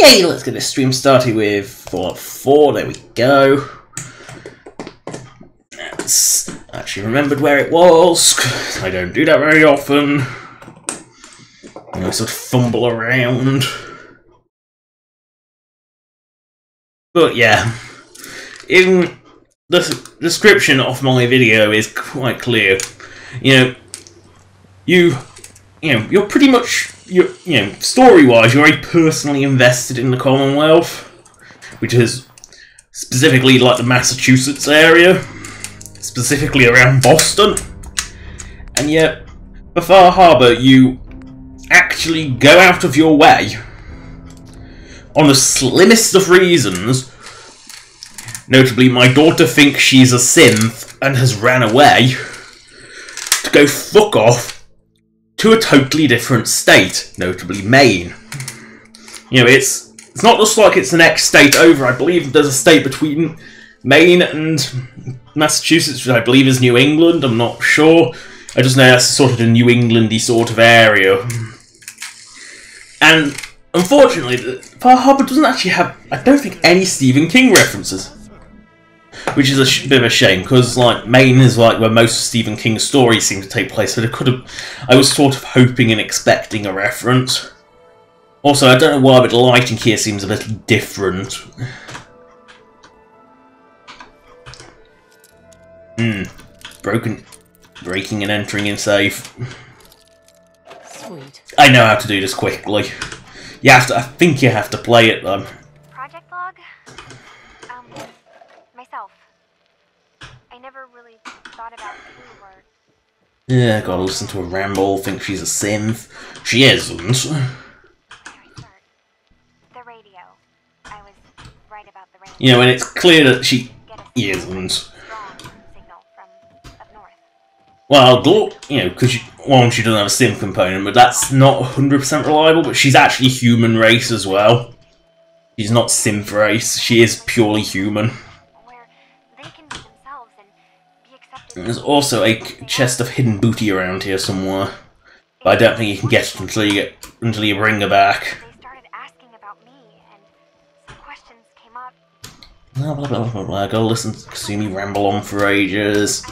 Okay, let's get this stream started with Fallout 4. There we go. Let's actually remembered where it was. I don't do that very often. I sort of fumble around. But yeah, in the description of my video is quite clear. You're pretty much, story-wise, you're very personally invested in the Commonwealth, which is specifically like the Massachusetts area, specifically around Boston. And yet, for Far Harbor, you actually go out of your way, on the slimmest of reasons. Notably, my daughter thinks she's a synth and has ran away to go fuck off to a totally different state, notably Maine. It's not just like it's the next state over. I believe there's a state between Maine and Massachusetts, which I believe is New England. I'm not sure. I just know that's sort of the New Englandy sort of area. And unfortunately, Far Harbor doesn't actually have, I don't think, any Stephen King references. Which is a bit of a shame, because like Maine is like where most of Stephen King's stories seem to take place, so I was sort of hoping and expecting a reference. Also, I don't know why, but the lighting here seems a little different. Breaking and entering in safe. Sweet. I know how to do this quickly. I think you have to play it though. Project log? Myself. I never really thought about who or... Yeah, gotta listen to her ramble, think she's a synth. She isn't. Where do I start? The radio. I was right about the radio. And it's clear that she isn't. Strong signal from up north. Well, because she doesn't have a synth component, but that's not 100% reliable, but she's actually human race as well. She's not synth race, she is purely human. Where they can be themselves and be accepted. There's also a chest of hidden booty around here somewhere, but I don't think you can get it until you bring her back. They started asking about me, and some questions came up. Blah blah blah blah blah. Go listen to Kasumi ramble on for ages.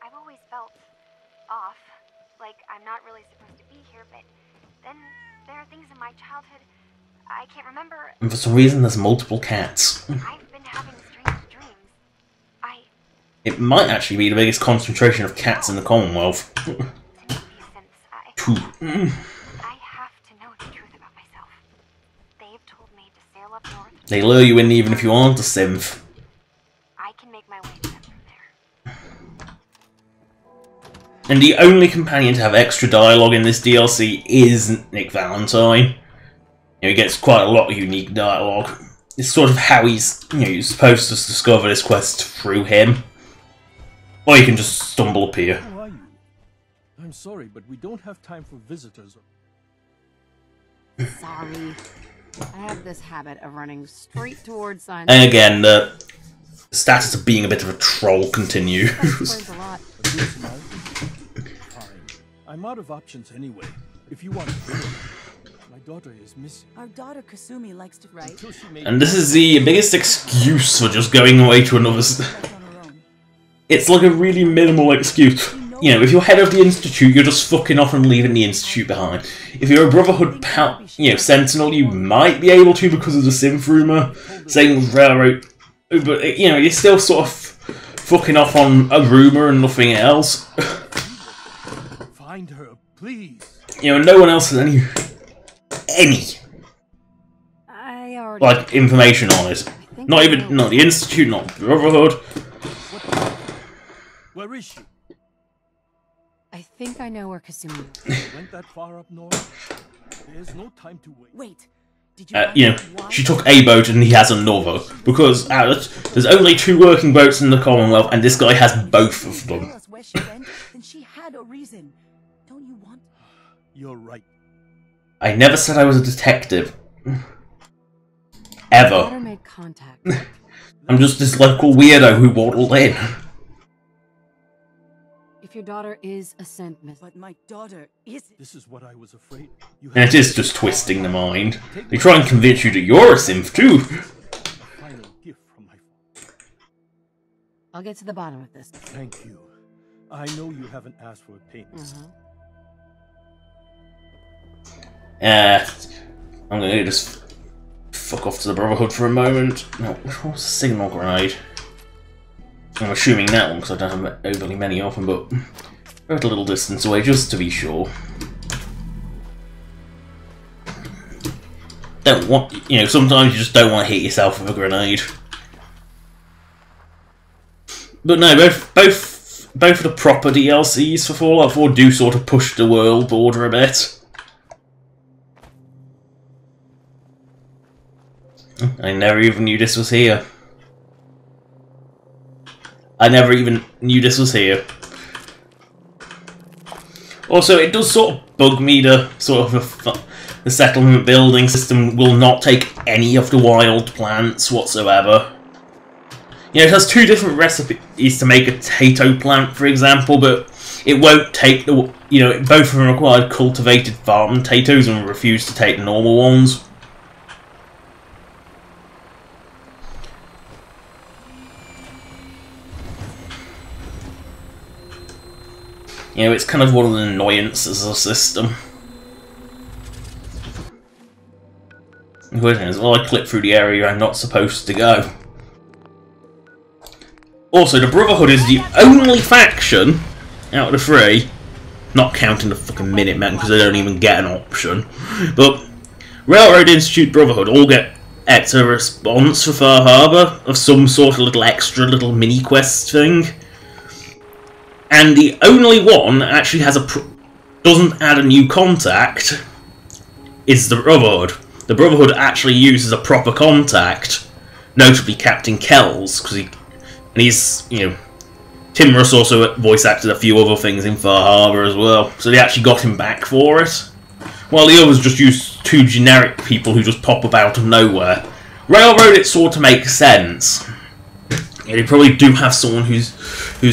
I've always felt off, like I'm not really supposed to be here, but then there are things in my childhood I can't remember. And for some reason there's multiple cats. I've been having strange dreams. It might actually be the biggest concentration of cats in the Commonwealth. To me, since I have to know the truth about myself. They've told me to sail up north. They lure you in even if you aren't a synth. I can make my way to them from there. And the only companion to have extra dialogue in this DLC is Nick Valentine. He gets quite a lot of unique dialogue. It's sort of how he's, you're supposed to discover this quest through him. Or you can just stumble up here. How are you? I'm sorry, but we don't have time for visitors. Sorry. I have this habit of running straight towards signs. And again, the status of being a bit of a troll continues. Explains a lot. Fine. I'm out of options anyway. If you want to do it. My daughter is missing. Our daughter Kasumi likes to write. And this is the biggest excuse for just going away to another It's like a really minimal excuse. If you're head of the Institute, you're just fucking off and leaving the Institute behind. If you're a Brotherhood Sentinel, you might be able to because of the synth rumor saying railroad, but you're still sort of fucking off on a rumor and nothing else. Find her, please. No one else has any information on it. Not the Institute, not the Brotherhood. Where is she? I think I know where Kasumi She went that far up north. There's no time to wait. Wait. Did you she took a boat and he has another. Because there's only 2 working boats in the Commonwealth and this guy has both of them. tell us where she went? Then she had a reason. Don't you want? You're right. I never said I was a detective. Daughter Ever. made contact. I'm just this local weirdo who waddled in. if your daughter is a synth, Miss. But my daughter isn't. This is what I was afraid. You And it is just twisting the mind. They try and convince you that you're a synth too. a final gift from my father. I'll get to the bottom of this. Thank you. I know you haven't asked for a payment. I'm gonna just fuck off to the Brotherhood for a moment. No, what's the signal grenade? I'm assuming that one because I don't have overly many of them, but we're at a little distance away just to be sure. Don't want, you know, sometimes you just don't want to hit yourself with a grenade. But no, both of the proper DLCs for Fallout 4 do sort of push the world border a bit. I never even knew this was here. I never even knew this was here. Also, it does sort of bug me the sort of the settlement building system will not take any of the wild plants whatsoever. You know, it has two different recipes to make a potato plant, for example, but it won't take the, you know, both of them required cultivated farm potatoes and refuse to take the normal ones. You know, it's kind of one of the annoyances of the system. The question is, will I clip through the area I'm not supposed to go? Also, the Brotherhood is the only faction out of the three, not counting the fucking Minutemen because they don't even get an option, but Railroad Institute Brotherhood all get extra response for Far Harbor of some sort of little extra little mini quest thing. And the only one that actually has doesn't add a new contact is the Brotherhood. The Brotherhood actually uses a proper contact, notably Captain Kells, because he's, you know, Tim Russ also voice acted a few other things in Far Harbor as well, so they actually got him back for it. While the others just use two generic people who just pop up out of nowhere. Railroad, it sort of makes sense. Yeah, they probably do have someone whose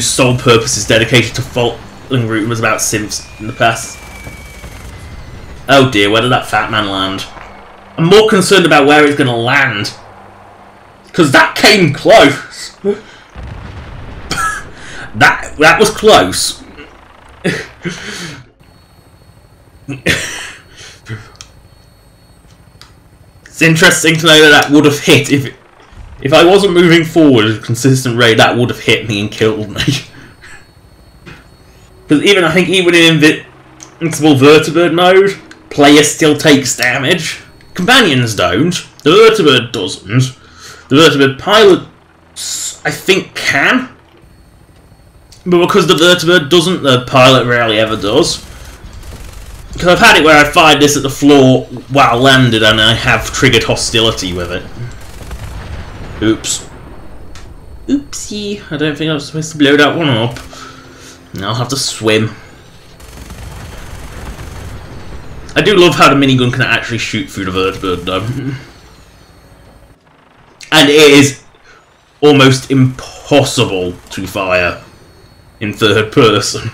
sole purpose is dedicated to following rumours about synths in the past. Oh dear, where did that fat man land? I'm more concerned about where it's going to land. Because that came close. that was close. It's interesting to know that would have hit if I wasn't moving forward at a consistent rate. That would have hit me and killed me. Because I think even in Invincible Vertibird mode, player still takes damage. Companions don't. The Vertibird doesn't. The Vertibird pilot, I think, can. But because the Vertibird doesn't, the pilot rarely ever does. Because I've had it where I fired this at the floor while landed and I have triggered hostility with it. Oops. Oopsie. I don't think I was supposed to blow that one up. I'll have to swim. I do love how the minigun can actually shoot through the Vertibird though. And it is almost impossible to fire in third person.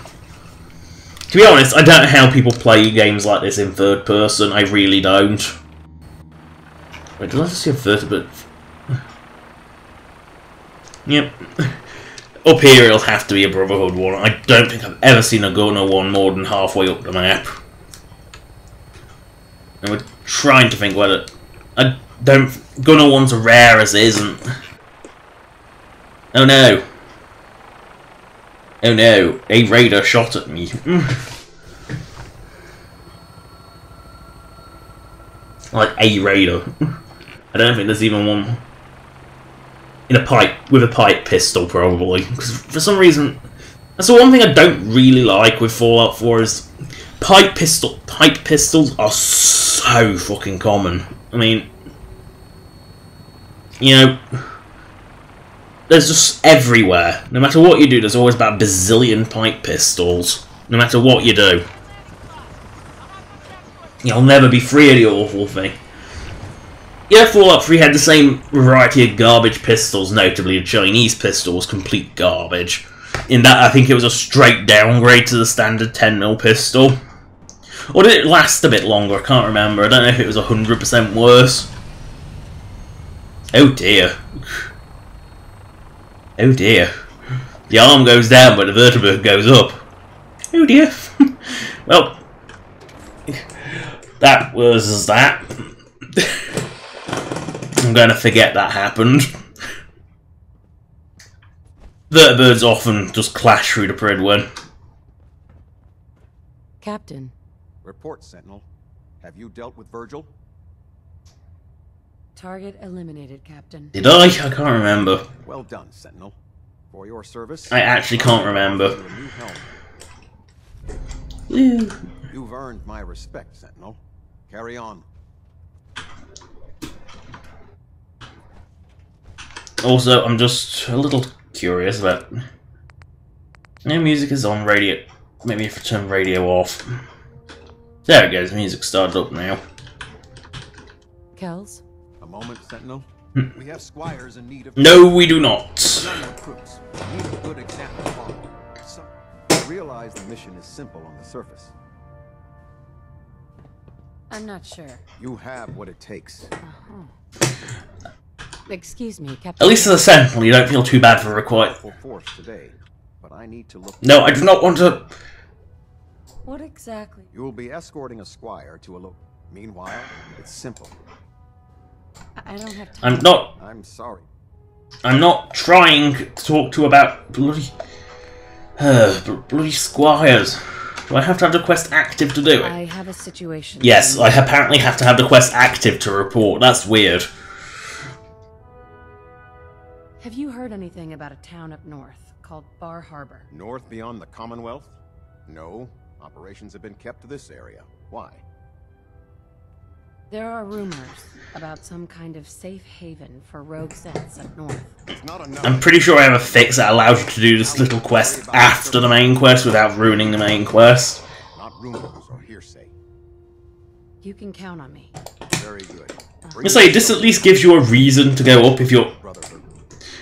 To be honest, I don't know how people play games like this in third person. I really don't. Wait, did I just see a Vertibird? Yep. Up here it'll have to be a Brotherhood one. I don't think I've ever seen a Gunner one more than halfway up the map. And we're trying to think whether... Gunner ones are rare as it isn't. Oh no. Oh no, a raider shot at me. Like a raider. I don't think there's even one in a pipe with a pipe pistol probably. Because for some reason, that's the one thing I don't really like with Fallout 4 is pipe pistols are so fucking common. I mean, you know, there's just everywhere. No matter what you do, there's always about a bazillion pipe pistols. No matter what you do. You'll never be free of the awful thing. Yeah, Fallout 3 had the same variety of garbage pistols, notably the Chinese pistol was complete garbage. in that I think it was a straight downgrade to the standard 10mm pistol. Or did it last a bit longer? I can't remember. I don't know if it was 100% worse. Oh dear. Oh dear. The arm goes down but the vertebra goes up. Oh dear. Well, that was that. I'm going to forget that happened. Vertibirds often just clash through the Pridwin. Captain. Report, Sentinel. Have you dealt with Virgil? Target eliminated, Captain. Did I? I can't remember. Well done, Sentinel. For your service, I actually can't remember. You've earned my respect, Sentinel. Carry on. Also, I'm just a little curious about... No music is on radio. Maybe if I turn radio off. There it goes, music started up now. Kells? A moment, Sentinel. We have squires in need of... No, we do not. Recruits. Need a good example to follow. So, realize the mission is simple on the surface. I'm not sure. You have what it takes. Excuse me, Captain. At least as a Sentinel, you don't feel too bad for required. Full force today, but I need to look... No, I do not want to... What exactly? You will be escorting a squire to a Meanwhile, it's simple. I don't have time. I'm sorry. I'm not trying to talk to about bloody squires. Do I have to have the quest active to do it? I have a situation. Yes, I apparently have to have the quest active to report. That's weird. Have you heard anything about a town up north called Bar Harbor? North beyond the Commonwealth? No. Operations have been kept to this area. Why? There are rumors about some kind of safe haven for rogue sets up north. It's not enough. I'm pretty sure I have a fix that allows you to do this little quest after the main quest without ruining the main quest. Not rumors or hearsay. You can count on me. Very good. I say this at least gives you a reason to go up if you're,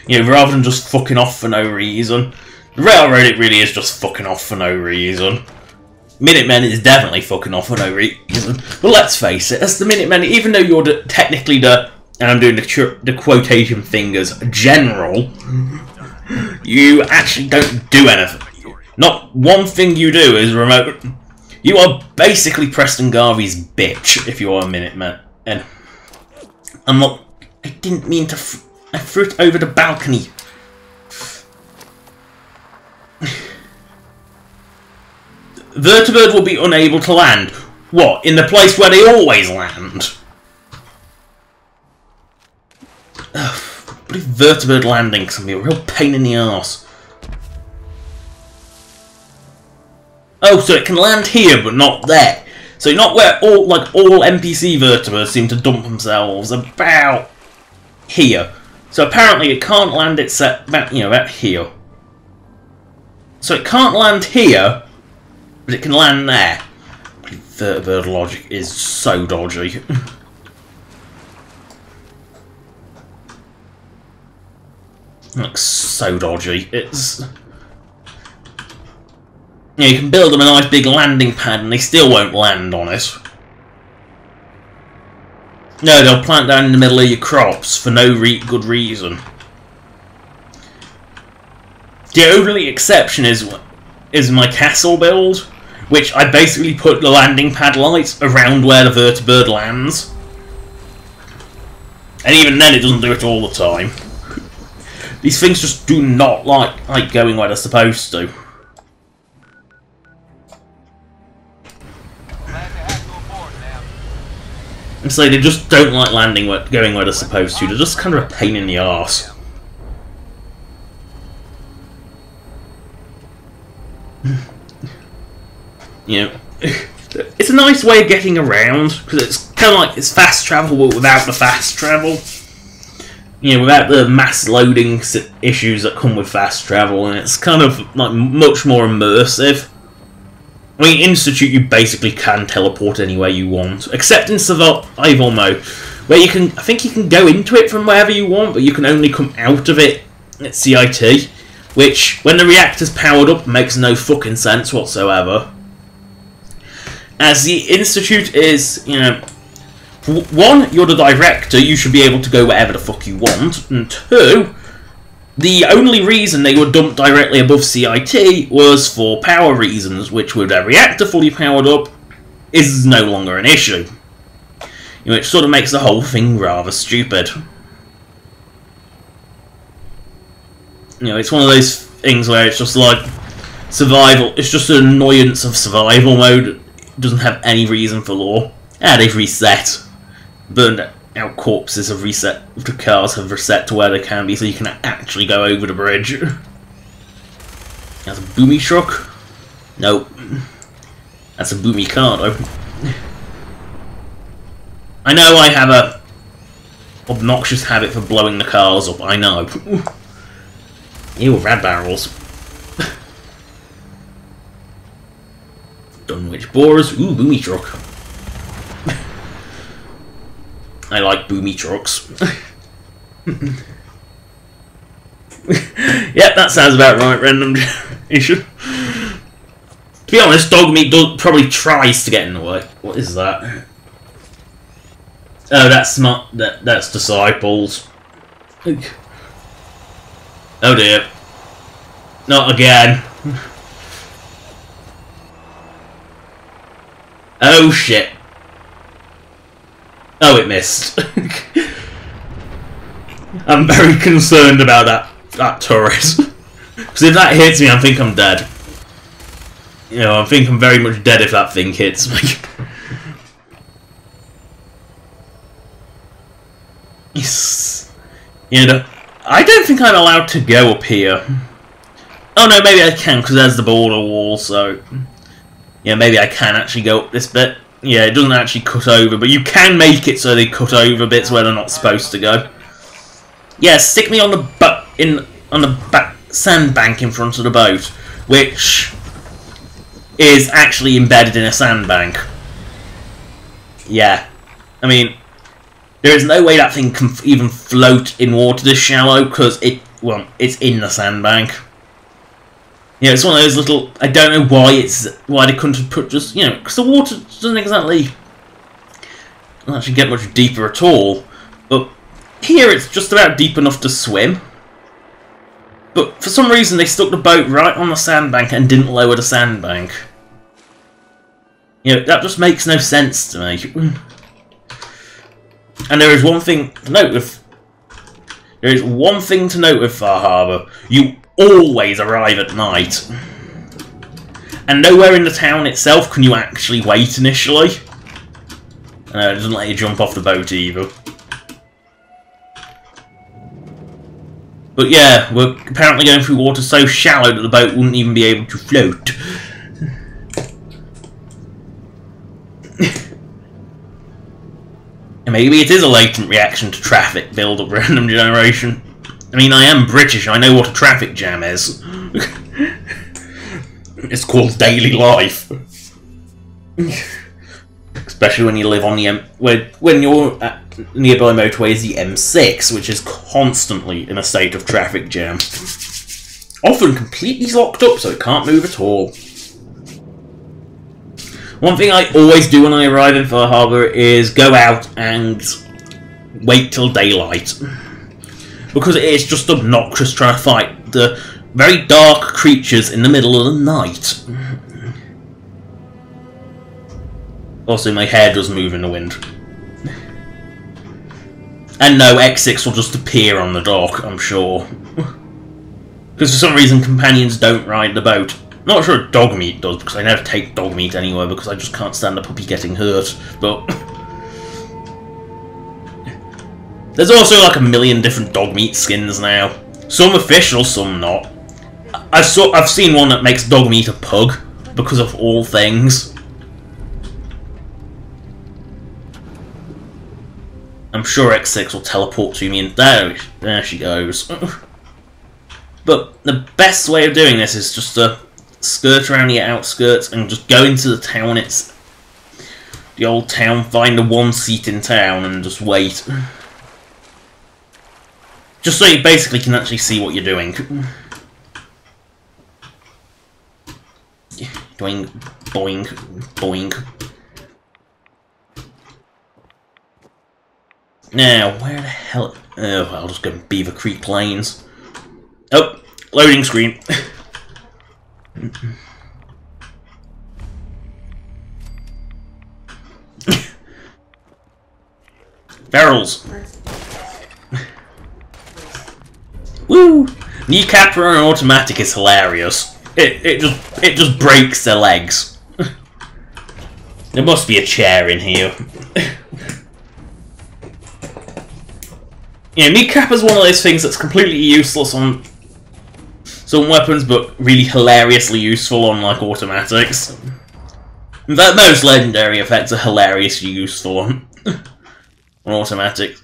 you know, rather than just fucking off for no reason. The railroad, it really is just fucking off for no reason. Minutemen is definitely fucking off for no reason. But let's face it, as the Minutemen, even though you're technically the, and I'm doing the quotation fingers, general, you actually don't do anything. Not one thing you do is remote. You are basically Preston Garvey's bitch if you are a Minuteman. And I'm not. I didn't mean to. I threw it over the balcony. Vertibird will be unable to land. What? In the place where they always land? Ugh, bloody Vertibird landing can be a real pain in the arse. Oh, so it can land here, but not there. So not where all NPC Vertibirds seem to dump themselves, about here. So apparently it can't land itself about, you know, about here. So it can't land here, but it can land there. Vertibird logic is so dodgy. Like, so dodgy. It's... Yeah, you can build them a nice big landing pad and they still won't land on it. No, they'll plant down in the middle of your crops for no good reason. The only exception is my castle build, which I basically put the landing pad lights around where the Vertibird lands. And even then it doesn't do it all the time. These things just do not like going where they're supposed to. And so they just don't like going where they're supposed to. They're just kind of a pain in the arse. You know, it's a nice way of getting around, because it's kind of like it's fast travel but without the fast travel. You know, without the mass loading issues that come with fast travel, and it's kind of like much more immersive. I mean, Institute you basically can teleport anywhere you want, except in survival mode, where you can, I think you can go into it from wherever you want, but you can only come out of it at CIT. which, when the reactor's powered up, makes no fucking sense whatsoever. As the Institute is, you know, one, you're the director, you should be able to go wherever the fuck you want, and two, the only reason they were dumped directly above CIT was for power reasons, which with their reactor fully powered up, is no longer an issue. You know, which sort of makes the whole thing rather stupid. You know, it's one of those things where it's just like, survival, it's just an annoyance of survival mode, it doesn't have any reason for lore. They've reset. Burned out corpses have reset, the cars have reset to where they can be so you can actually go over the bridge. That's a boomy truck? Nope. That's a boomy car though. I know I have a obnoxious habit for blowing the cars up, I know. Ew, rad barrels. Dunwich borers, ooh, boomy truck. I like boomy trucks. Yep, that sounds about right, random generation. To be honest, Dogmeat probably tries to get in the way. What is that? Oh, that's not... That's Disciples. Oh dear. Not again. Oh shit. Oh, it missed. I'm very concerned about that turret. Because if that hits me, I think I'm dead. You know, I think I'm very much dead if that thing hits me. Yes. You know, I don't think I'm allowed to go up here. Oh no, maybe I can, because there's the border wall, so... Yeah, maybe I can actually go up this bit. Yeah, it doesn't actually cut over, but you can make it so they cut over bits where they're not supposed to go. Yeah, stick me on the back sandbank in front of the boat, which is actually embedded in a sandbank. Yeah, I mean, there is no way that thing can even float in water this shallow because it's in the sandbank. You know, it's one of those little... I don't know why they couldn't have put just... You know, because the water doesn't actually get much deeper at all. But here it's just about deep enough to swim. But for some reason they stuck the boat right on the sandbank and didn't lower the sandbank. You know, that just makes no sense to me. And there is one thing to note with... There is one thing to note with Far Harbour. You always arrive at night. And nowhere in the town itself can you actually wait initially. It doesn't let you jump off the boat either. But yeah, we're apparently going through water so shallow that the boat wouldn't even be able to float. And maybe it is a latent reaction to traffic build-up random generation. I mean, I am British, I know what a traffic jam is. It's called daily life. Especially when you live on the when your nearby motorway is the M6, which is constantly in a state of traffic jam. Often completely locked up, so it can't move at all. One thing I always do when I arrive in Far Harbour is go out and wait till daylight. Because it is just obnoxious trying to fight the very dark creatures in the middle of the night. Also, my hair does move in the wind. And no, X6 will just appear on the dock, I'm sure. Because for some reason, companions don't ride the boat. Not sure Dogmeat does, because I never take Dogmeat anywhere, because I just can't stand a puppy getting hurt, but... There's also like a million different Dogmeat skins now. Some official, some not. I've seen one that makes Dogmeat a pug, because of all things. I'm sure X6 will teleport to me, and there she goes. But the best way of doing this is just to skirt around the outskirts and just go into the town. It's the old town, find the one seat in town and just wait. Just so you basically can actually see what you're doing. Doing boing, boing. Now, where the hell? Oh, I'll just go Beaver Creek Plains. Oh, loading screen. Barrels. Woo! Kneecap on an automatic is hilarious. It just breaks their legs. There must be a chair in here. Yeah, kneecap is one of those things that's completely useless on some weapons, but really hilariously useful on like automatics. In fact, most legendary effects are hilariously useful on automatic.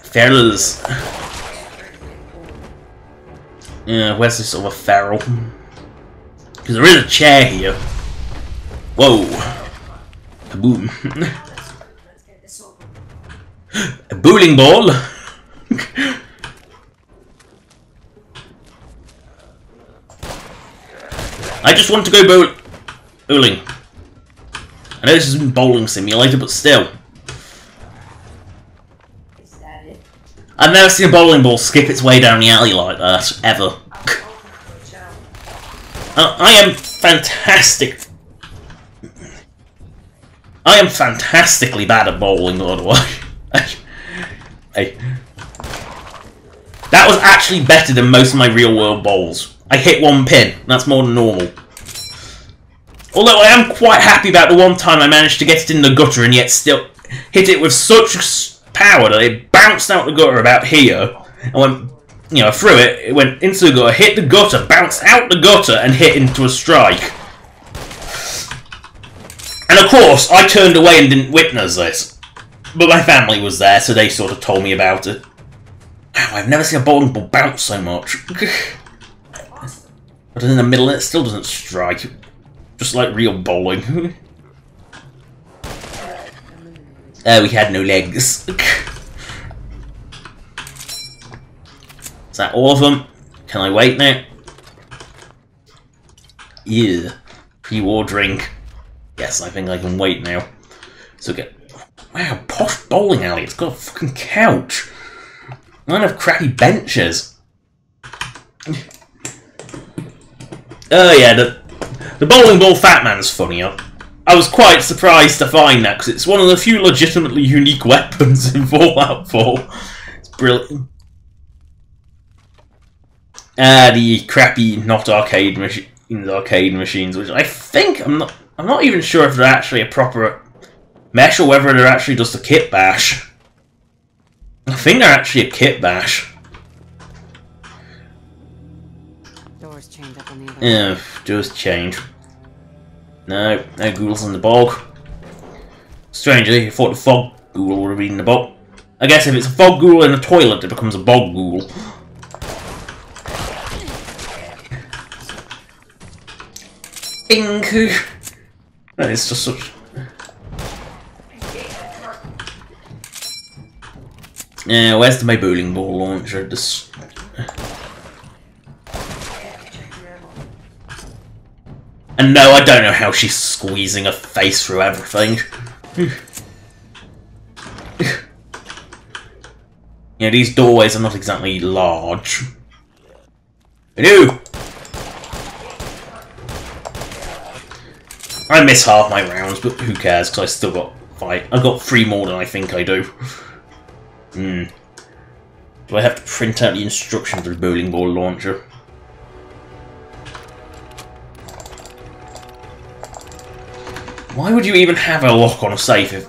Fellas. Yeah, where's this other feral? Because there is a chair here. Whoa. Kaboom. A bowling ball. I just want to go bowling. I know this is a bowling simulator, but still. I've never seen a bowling ball skip its way down the alley like that, ever. I am fantastic. I am fantastically bad at bowling, by the way. That was actually better than most of my real-world bowls. I hit one pin. That's more than normal. Although I am quite happy about the one time I managed to get it in the gutter and yet still hit it with such power that it bounced out the gutter about here and went, you know, through it. It went into the gutter, hit the gutter, bounced out the gutter, and hit into a strike. And of course, I turned away and didn't witness this. But my family was there, so they sort of told me about it. Wow, I've never seen a bowling ball bounce so much. But in the middle, it still doesn't strike. Just like real bowling. We had no legs. Is that all of them? Can I wait now? Yeah. Pre-war drink. Yes, I think I can wait now. So get... Wow, posh bowling alley. It's got a fucking couch. None of crappy benches. Oh yeah, the bowling ball Fat Man's funnier. I was quite surprised to find that, because it's one of the few legitimately unique weapons in Fallout 4. It's brilliant. The crappy not arcade machines, which I think I'm not even sure if they're actually a proper mesh or whether they're actually just a kit bash. I think they're actually a kit bash. Doors chained up on the other. Yeah, doors change. No ghouls in the bog. Strangely, I thought the fog ghoul would have been in the bog. I guess if it's a fog ghoul in a toilet, it becomes a bog ghoul. Bing! That is just such... Yeah, where's my bowling ball launcher? And no, I don't know how she's squeezing her face through everything. Yeah, these doorways are not exactly large. Hello! I miss half my rounds, but who cares, because I still got 5. I've got 3 more than I think I do. Do I have to print out the instructions of the bowling ball launcher? Why would you even have a lock on a safe if...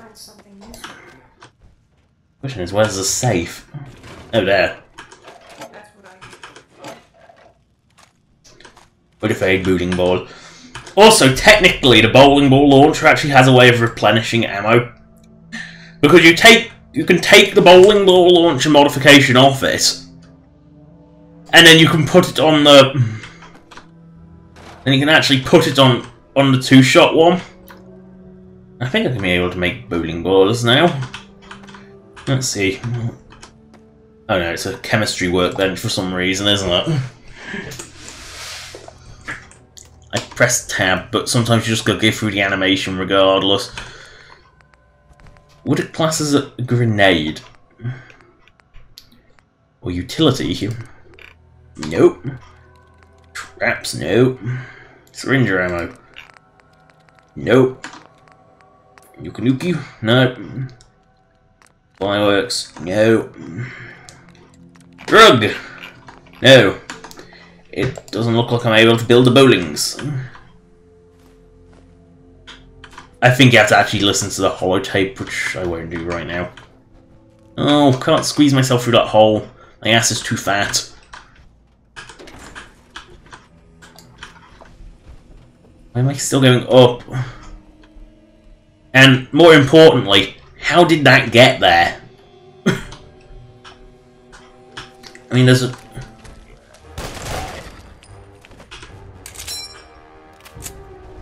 Question is, where's the safe? Oh, there. What if a bowling ball? Also, technically, the bowling ball launcher actually has a way of replenishing ammo. Because you can take the bowling ball launcher modification off it, and then you can put it on the... And you can actually put it on the 2-shot one. I think I can be able to make bowling balls now. Let's see. Oh no, it's a chemistry workbench for some reason, isn't it? I press tab, but sometimes you just gotta go through the animation regardless. Would it class as a grenade? Or utility? Nope. Traps? Nope. Syringe ammo? Nope. Nuke? Nope. Fireworks? No. Drug? No. It doesn't look like I'm able to build the bowlings. I think you have to actually listen to the holotape, which I won't do right now. Oh, can't squeeze myself through that hole. My ass is too fat. Why am I still going up? And more importantly, how did that get there? I mean, there's a...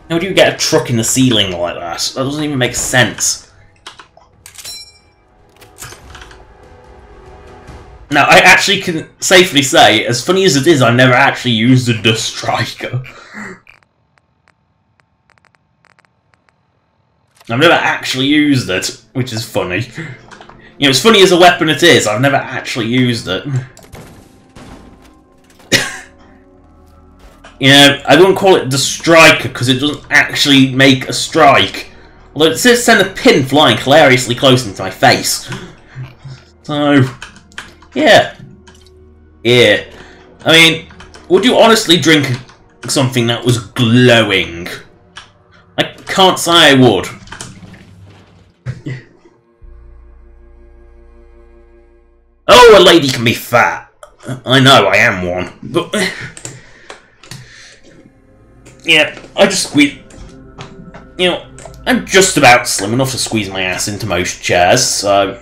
How do you get a truck in the ceiling like that? That doesn't even make sense. Now, I actually can safely say, as funny as it is, I've never actually used a dust striker. I've never actually used it, which is funny. You know, as funny as a weapon it is, I've never actually used it. You know, I wouldn't call it the striker because it doesn't actually make a strike. Although it says send a pin flying hilariously close into my face. So, yeah. Yeah. I mean, would you honestly drink something that was glowing? I can't say I would. Oh, a lady can be fat. I know, I am one. But... yeah, I just squeeze... You know, I'm just about slim enough to squeeze my ass into most chairs, so...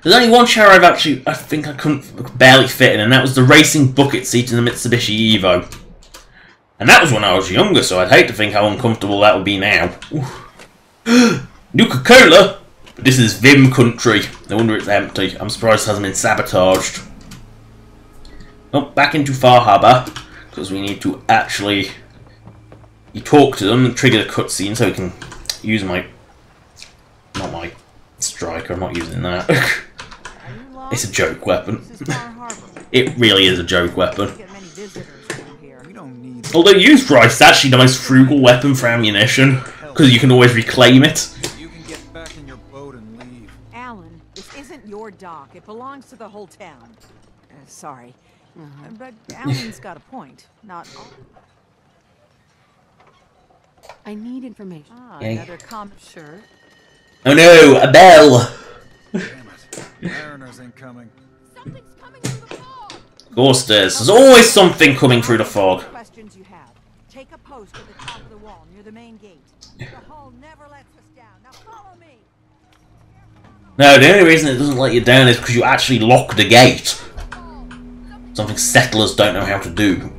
There's only one chair I think I couldn't barely fit in, and that was the racing bucket seat in the Mitsubishi Evo. And that was when I was younger, so I'd hate to think how uncomfortable that would be now. Nuka-Cola! But this is Vim country. No wonder it's empty. I'm surprised it hasn't been sabotaged. Oh, back into Far Harbour. Because we need to actually... You talk to them and trigger the cutscene so we can use my... Not my striker, I'm not using that. It's a joke weapon. It really is a joke weapon. Although used right, it's actually the most frugal weapon for ammunition. Because you can always reclaim it. You can get back in your boat and leave. Alan, this isn't your dock. It belongs to the whole town. Sorry. But Alan's got a point. Not all. I need information. Ah, another comment. Sure. Oh no, a bell! Damn it. Mariners incoming. Something's coming through the fog. Of course there's always something coming through the fog. Questions you have. Take a post at the top of the wall near the main gate. The hull never lets us down. Now follow me. No, the only reason it doesn't let you down is because you actually lock the gate. Something settlers don't know how to do.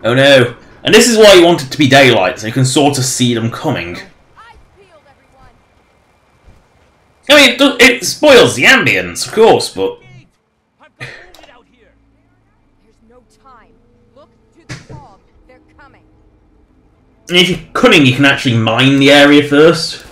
Oh no. And this is why you want it to be daylight, so you can sort of see them coming. I mean, it spoils the ambience, of course, but... There's no time. Look to the fog. They're coming. And if you're cunning, you can actually mine the area first.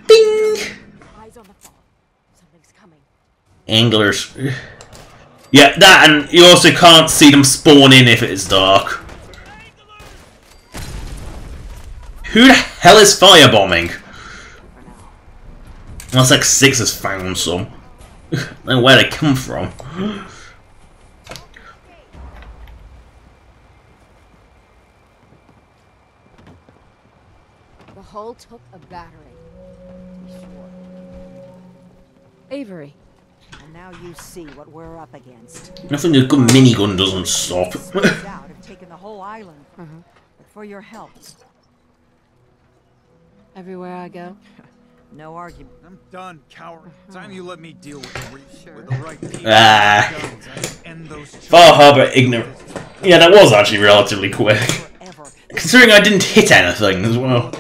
Bing! Eyes on the fog. Something's coming. Anglers. Yeah, that, and you also can't see them spawn in if it's dark. Who the hell is firebombing? Unless like 6 has found some. I don't know where they come from. The hull took a battery. To be sure. Avery. And now you see what we're up against. Nothing a good minigun doesn't stop. Out have taken the whole island. But for your help. Everywhere I go. No argument. I'm done, coward. Time you let me deal with with the right people. Ah. End those Far Harbor ignorant. Yeah, that was actually relatively quick. Forever. Considering I didn't hit anything as well.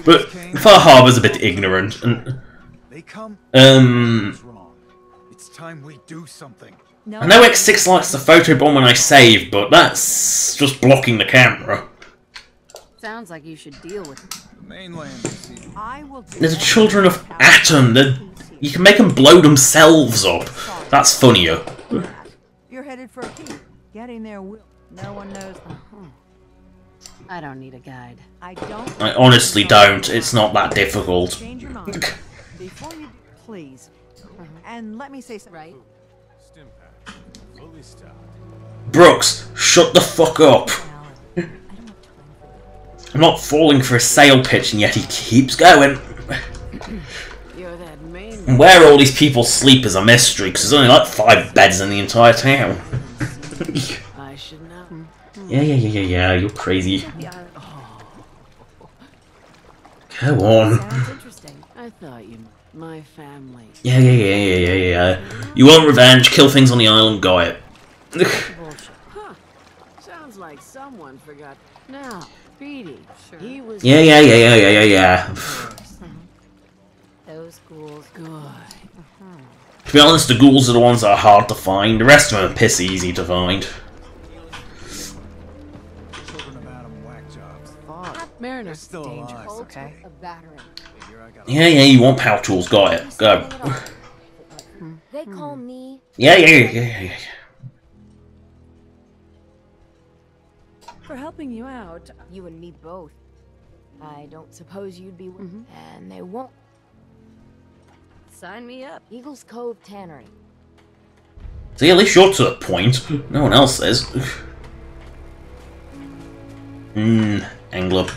But Far Harbor's a bit ignorant, and They come. um, Wrong. It's time we do something. No. I know X6 likes the photobomb when I save, but that's just blocking the camera. Sounds like you should deal with it. The mainland. You see. I will do They're the everything children of I can. Atom. You can make them blow themselves up. That's funnier. You're headed for a key. Getting there will. No one knows. I don't need a guide. I don't. I honestly don't. It's not that difficult. Change your mind. Before you do, please. And let me say something. Right? Brooks, shut the fuck up. I'm not falling for a sale pitch, and yet he keeps going. You're that Maine. And where all these people sleep is a mystery, because there's only like 5 beds in the entire town. I should know. Yeah, you're crazy. Go on. Sounds interesting. I thought you, my family. Yeah. You want revenge, kill things on the island, got it. Bullshit. Huh. Sounds like someone forgot. Now, Petey. Sure. He was. Yeah. Those ghouls. Good. To be honest, the ghouls are the ones that are hard to find. The rest of them are piss easy to find. Children of Adam whack jobs. Mariner. They're still alive. Okay. A battering. Here I got. Yeah, you want power tools, got it. Go. They call me. Yeah. For helping you out. You and me both. I don't suppose you'd be. And they won't. Sign me up. Eagles Cove Tannery. See, at least you're to the point. No one else is. Angler.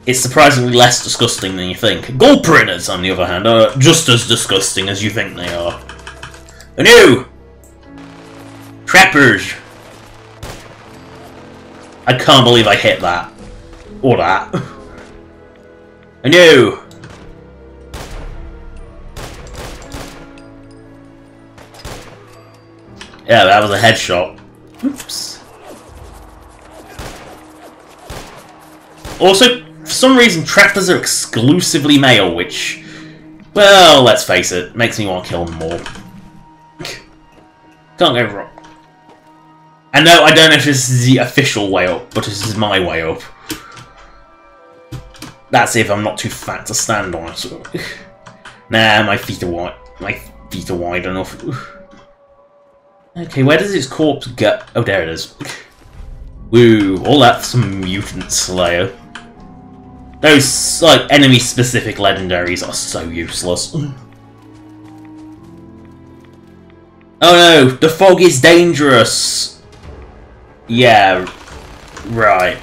It's surprisingly less disgusting than you think. Gold printers, on the other hand, are just as disgusting as you think they are. Oh no! Trappers! I can't believe I hit that. Or that. Oh no! Yeah, that was a headshot. Oops. Also, for some reason, trappers are exclusively male, which, well, let's face it, makes me want to kill them more. Can't go wrong. And no, I don't know if this is the official way up, but this is my way up. That's if I'm not too fat to stand on it. Nah, my feet are wide. My feet are wide enough. Okay, where does his corpse go? Oh, there it is. Woo, all that for some mutant slayer. Those, like, enemy-specific legendaries are so useless. Oh no, the fog is dangerous! Yeah, right.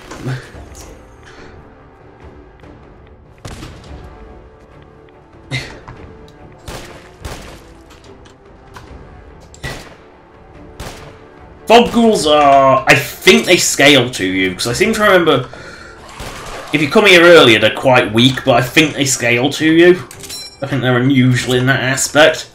Fog ghouls are... I think they scale to you, because I seem to remember... If you come here earlier, they're quite weak, but I think they scale to you. I think they're unusual in that aspect.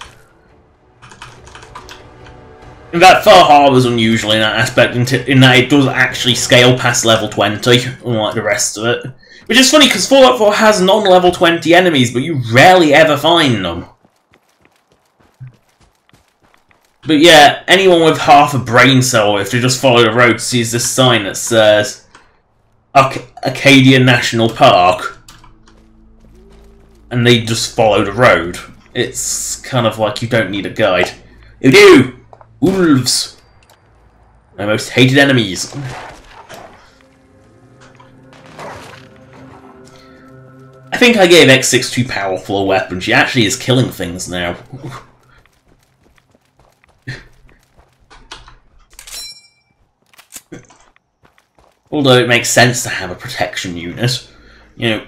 In fact, Far Harbor's unusual in that aspect, in that it does actually scale past level 20, unlike the rest of it. Which is funny, because Fallout 4 has non-level 20 enemies, but you rarely ever find them. But yeah, anyone with half a brain cell, if they just follow the road, sees this sign that says Acadia National Park, and they just follow the road. It's kind of like you don't need a guide. You do! Wolves! My most hated enemies. I think I gave X6 too powerful a weapon. She actually is killing things now. Although it makes sense to have a protection unit. You know,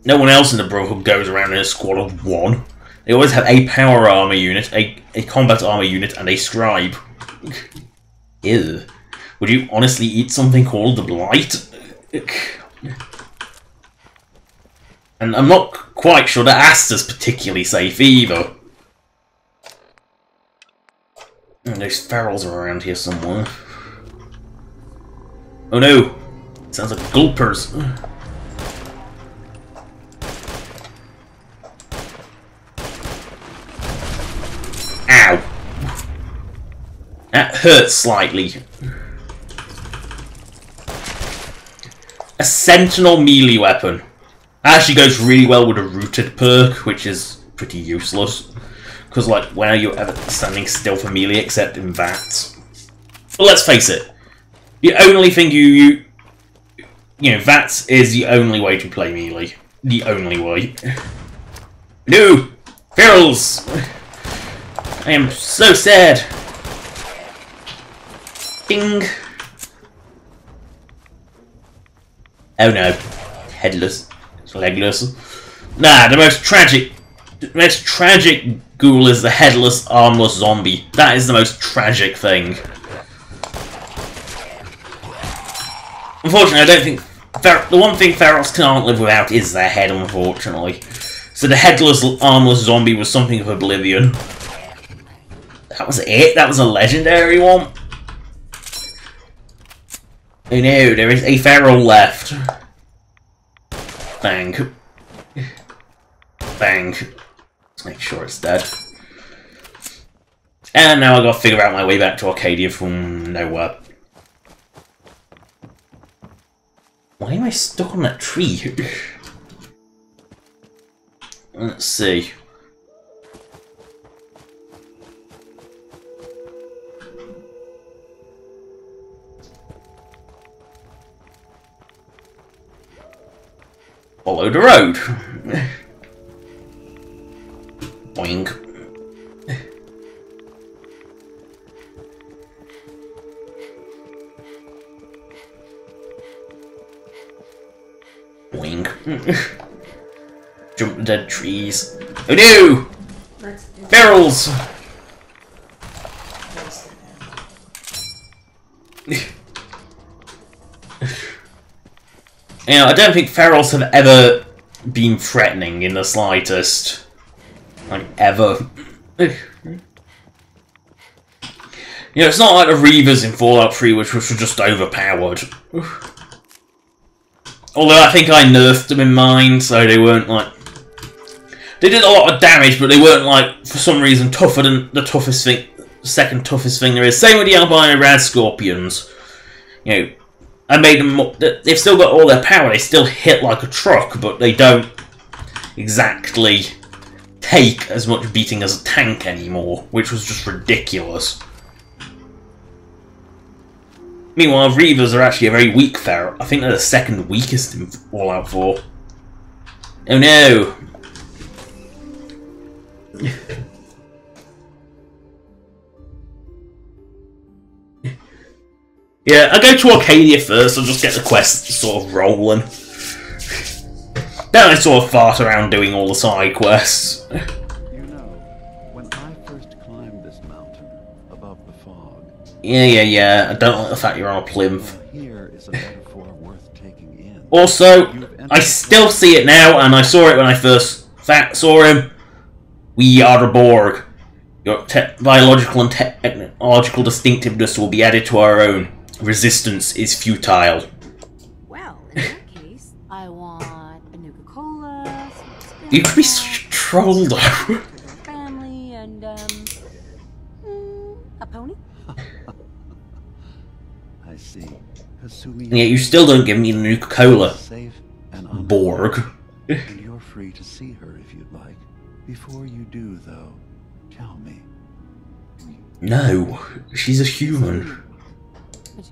no one else in the Brotherhood goes around in a squad of 1. They always have a power armor unit, a combat armor unit, and a scribe. Ew. Would you honestly eat something called the Blight? And I'm not quite sure that Asta's particularly safe either. And those ferals are around here somewhere. Oh no! Sounds like gulpers. Ow! That hurts slightly. A sentinel melee weapon. That actually goes really well with a rooted perk, which is pretty useless. Because, like, when are you ever standing still for melee except in VATS? But let's face it, the only thing you know, VATS is the only way to play melee. The only way. No! Ferals! I am so sad. Ding! Oh no. Headless. Legless. Nah, the most tragic ghoul is the headless, armless zombie. That is the most tragic thing. Unfortunately, I don't think... the one thing ferals can't live without is their head, unfortunately. So the headless, armless zombie was something of oblivion. That was it? That was a legendary one? Oh no, there is a feral left. Bang. Bang. Let's make sure it's dead. And now I've got to figure out my way back to Arcadia from nowhere. Why am I stuck on that tree? Let's see. Follow the road. Boing. Boing. Jump the dead trees. Oh no! Ferals! You know, I don't think ferals have ever been threatening in the slightest. Like, ever. You know, it's not like the Reavers in Fallout 3, which were just overpowered. Although I think I nerfed them in mine, so they weren't like... They did a lot of damage, but they weren't like, for some reason, tougher than the toughest thing, second toughest thing there is. Same with the albino rad scorpions. You know, I made them... They've still got all their power, they still hit like a truck, but they don't exactly take as much beating as a tank anymore, which was just ridiculous. Meanwhile, Reavers are actually a very weak feral. I think they're the second weakest in Fallout 4. Oh no! Yeah, I go to Arcadia first, I'll just get the quests sort of rolling. Then I sort of fart around doing all the side quests. You know, when I first climbed this mountain above the fog... Yeah, I don't like the fact you're on a plinth. Here is a metaphor worth taking in. Also, I still see it now, and I saw it when I first saw him. We are the Borg. Your biological and technological distinctiveness will be added to our own. Resistance is futile. Well, in that case, I want a Nuka-Cola, You could be such a troll, though. family, and, a pony? I see. Kasumi, And yet you still don't give me the Nuka-Cola. safe and Borg. and you're free to see her if you'd like. Before you do, though, tell me. No, she's a human.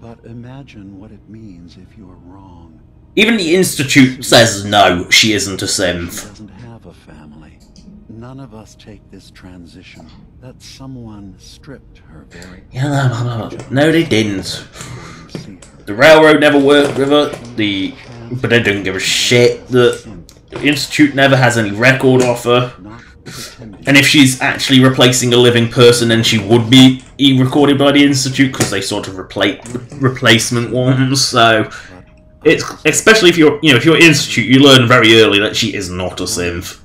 But imagine what it means if you're wrong. Even the Institute says no, she isn't a She synth. doesn't have a family. None of us take this transition that someone stripped her very... No, they didn't. before you see her. The railroad never worked with her, but they don't give a shit. The Institute never has any record of her. Not pretending. And if she's actually replacing a living person, then she would be recorded by the Institute, because they sort of replacement ones, so... It's especially if you're, if you're institute, you learn very early that she is not a synth.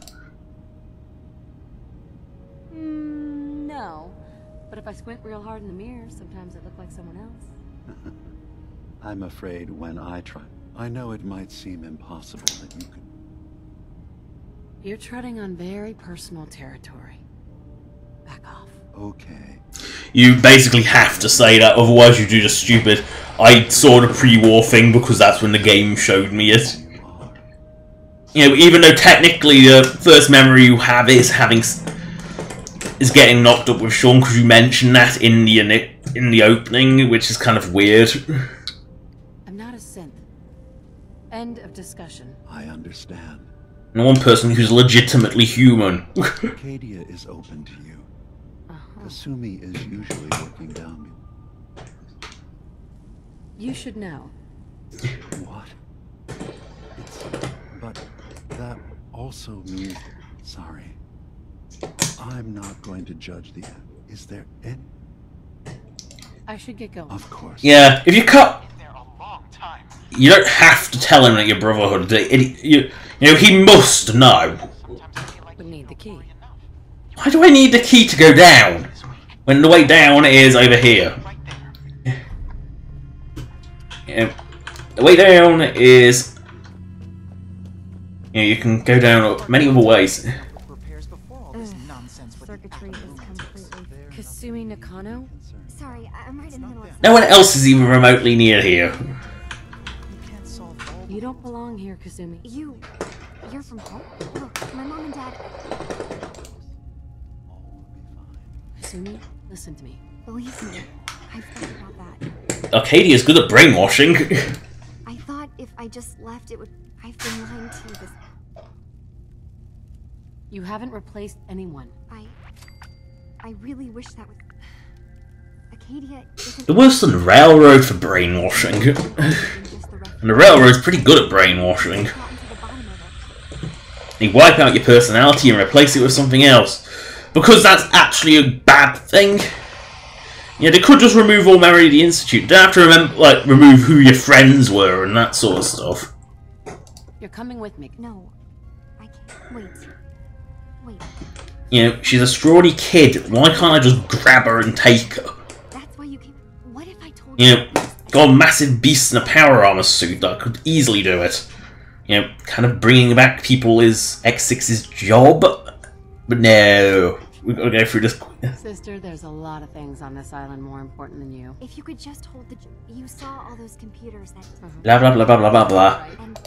No. But if I squint real hard in the mirror, sometimes I look like someone else. I'm afraid when I try, I know it might seem impossible that you could. You're treading on very personal territory. Back off. Okay. You basically have to say that, otherwise you do the stupid, I saw the pre-war thing because that's when the game showed me it. Even though technically the first memory you have is getting knocked up with Sean, because you mentioned that in the opening, which is kind of weird. I'm not a synth. End of discussion. I understand. And one person who's legitimately human. Arcadia is open to you. Kasumi is usually working down me. You should know. What? But that also means... Sorry. I'm not going to judge the end. Is there any... I should get going. Of course. Yeah, if you cut... You don't have to tell him that your brotherhood... he must know. We need the key. Why do I need the key to go down? When the way down is over here. The way down is... you can go down many other ways. Circuitry is completely... Kasumi Nakano? Sorry, I'm right in the middle of... No one else is even remotely near here. You don't belong here, Kasumi. You're from home? Look, my mom and dad... Kasumi, listen to me. Believe me, I've thought about that. Arcadia's good at brainwashing. I thought if I just left, it would... I've been lying to you this... You haven't replaced anyone. I really wish that was... Acadia isn't... They're worse than the railroad for brainwashing. And the railroad's pretty good at brainwashing. You wipe out your personality and replace it with something else. Because that's actually a bad thing. They could just remove all memory of the Institute. They don't have to remove who your friends were and that sort of stuff. You're coming with me. No, I can't. Wait. She's a scrawny kid. Why can't I just grab her and take her? That's why you came... What if I told you... Got a massive beast in a power armor suit that could easily do it. Kind of bringing back people is X6's job. But no, we've got to go through this. Sister, there's a lot of things on this island more important than you. If you could just hold the... You saw all those computers that... Blah, blah, blah, blah, blah, blah, blah. And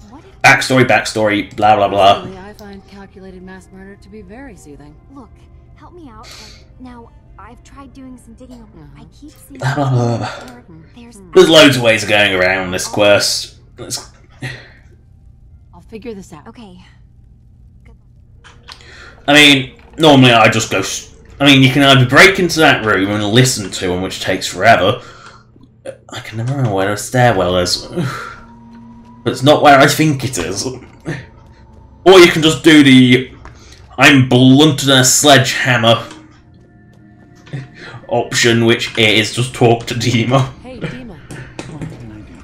what if... Backstory, blah, blah, blah. Personally, I find calculated mass murder to be very soothing. Look, help me out. Now, I've tried doing some digging. I keep seeing... Blah, blah, blah, blah. There's loads of ways of going around this quest. I'll figure this out. Okay. I mean, normally I just go... you can either break into that room and listen to them, which takes forever. I can never remember where the stairwell is. But it's not where I think it is. Or you can just do the... I'm blunted in a sledgehammer option, which is just talk to Dima. Hey, Dima. What can I do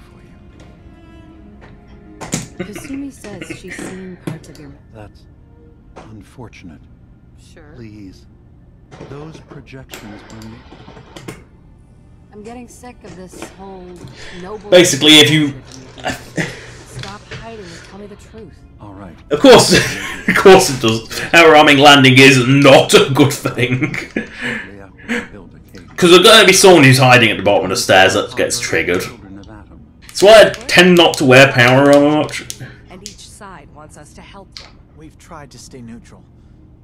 for you? Kasumi says she's seen parts of your... That's unfortunate. Sure. Please. Those projections were me. I'm getting sick of this whole noble... Basically, if you... Stop hiding and tell me the truth. All right. Of course it does. Power arming landing is not a good thing. Because there's going to be someone who's hiding at the bottom of the stairs that gets triggered. That's why I tend not to wear power armor much. And each side wants us to help them. We've tried to stay neutral,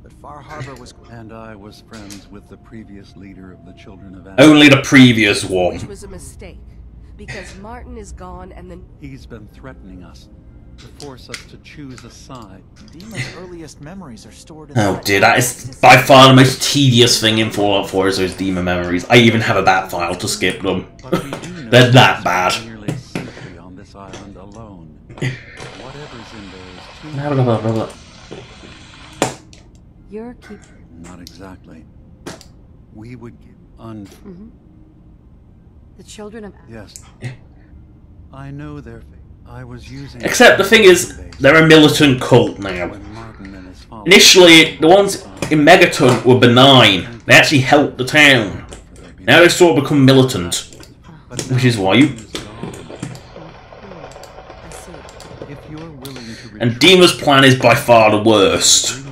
but Far Harbor was... And I was friends with the previous leader of the Children of Adam. Only the previous one. Which was a mistake, because Martin is gone and then... He's been threatening us, to force us to choose a side. Dima's earliest memories are stored in... Oh dear, that is by far the most tedious thing in Fallout 4 is those Dima memories. I even have a bat file to skip them. They're that bad. Nearly a century on this island alone. Whatever's in there is too... Blah, blah, blah, blah, blah. You're keep... Not exactly. We would give The Children of... Yes. I know their fate. I was using. Except the thing is, they're a militant cult now. when Martin and his followers- Initially, the ones in Megaton were benign. They actually helped the town. Now they've sort of become militant. Which is why you... If you're willing to And Dima's plan is by far the worst.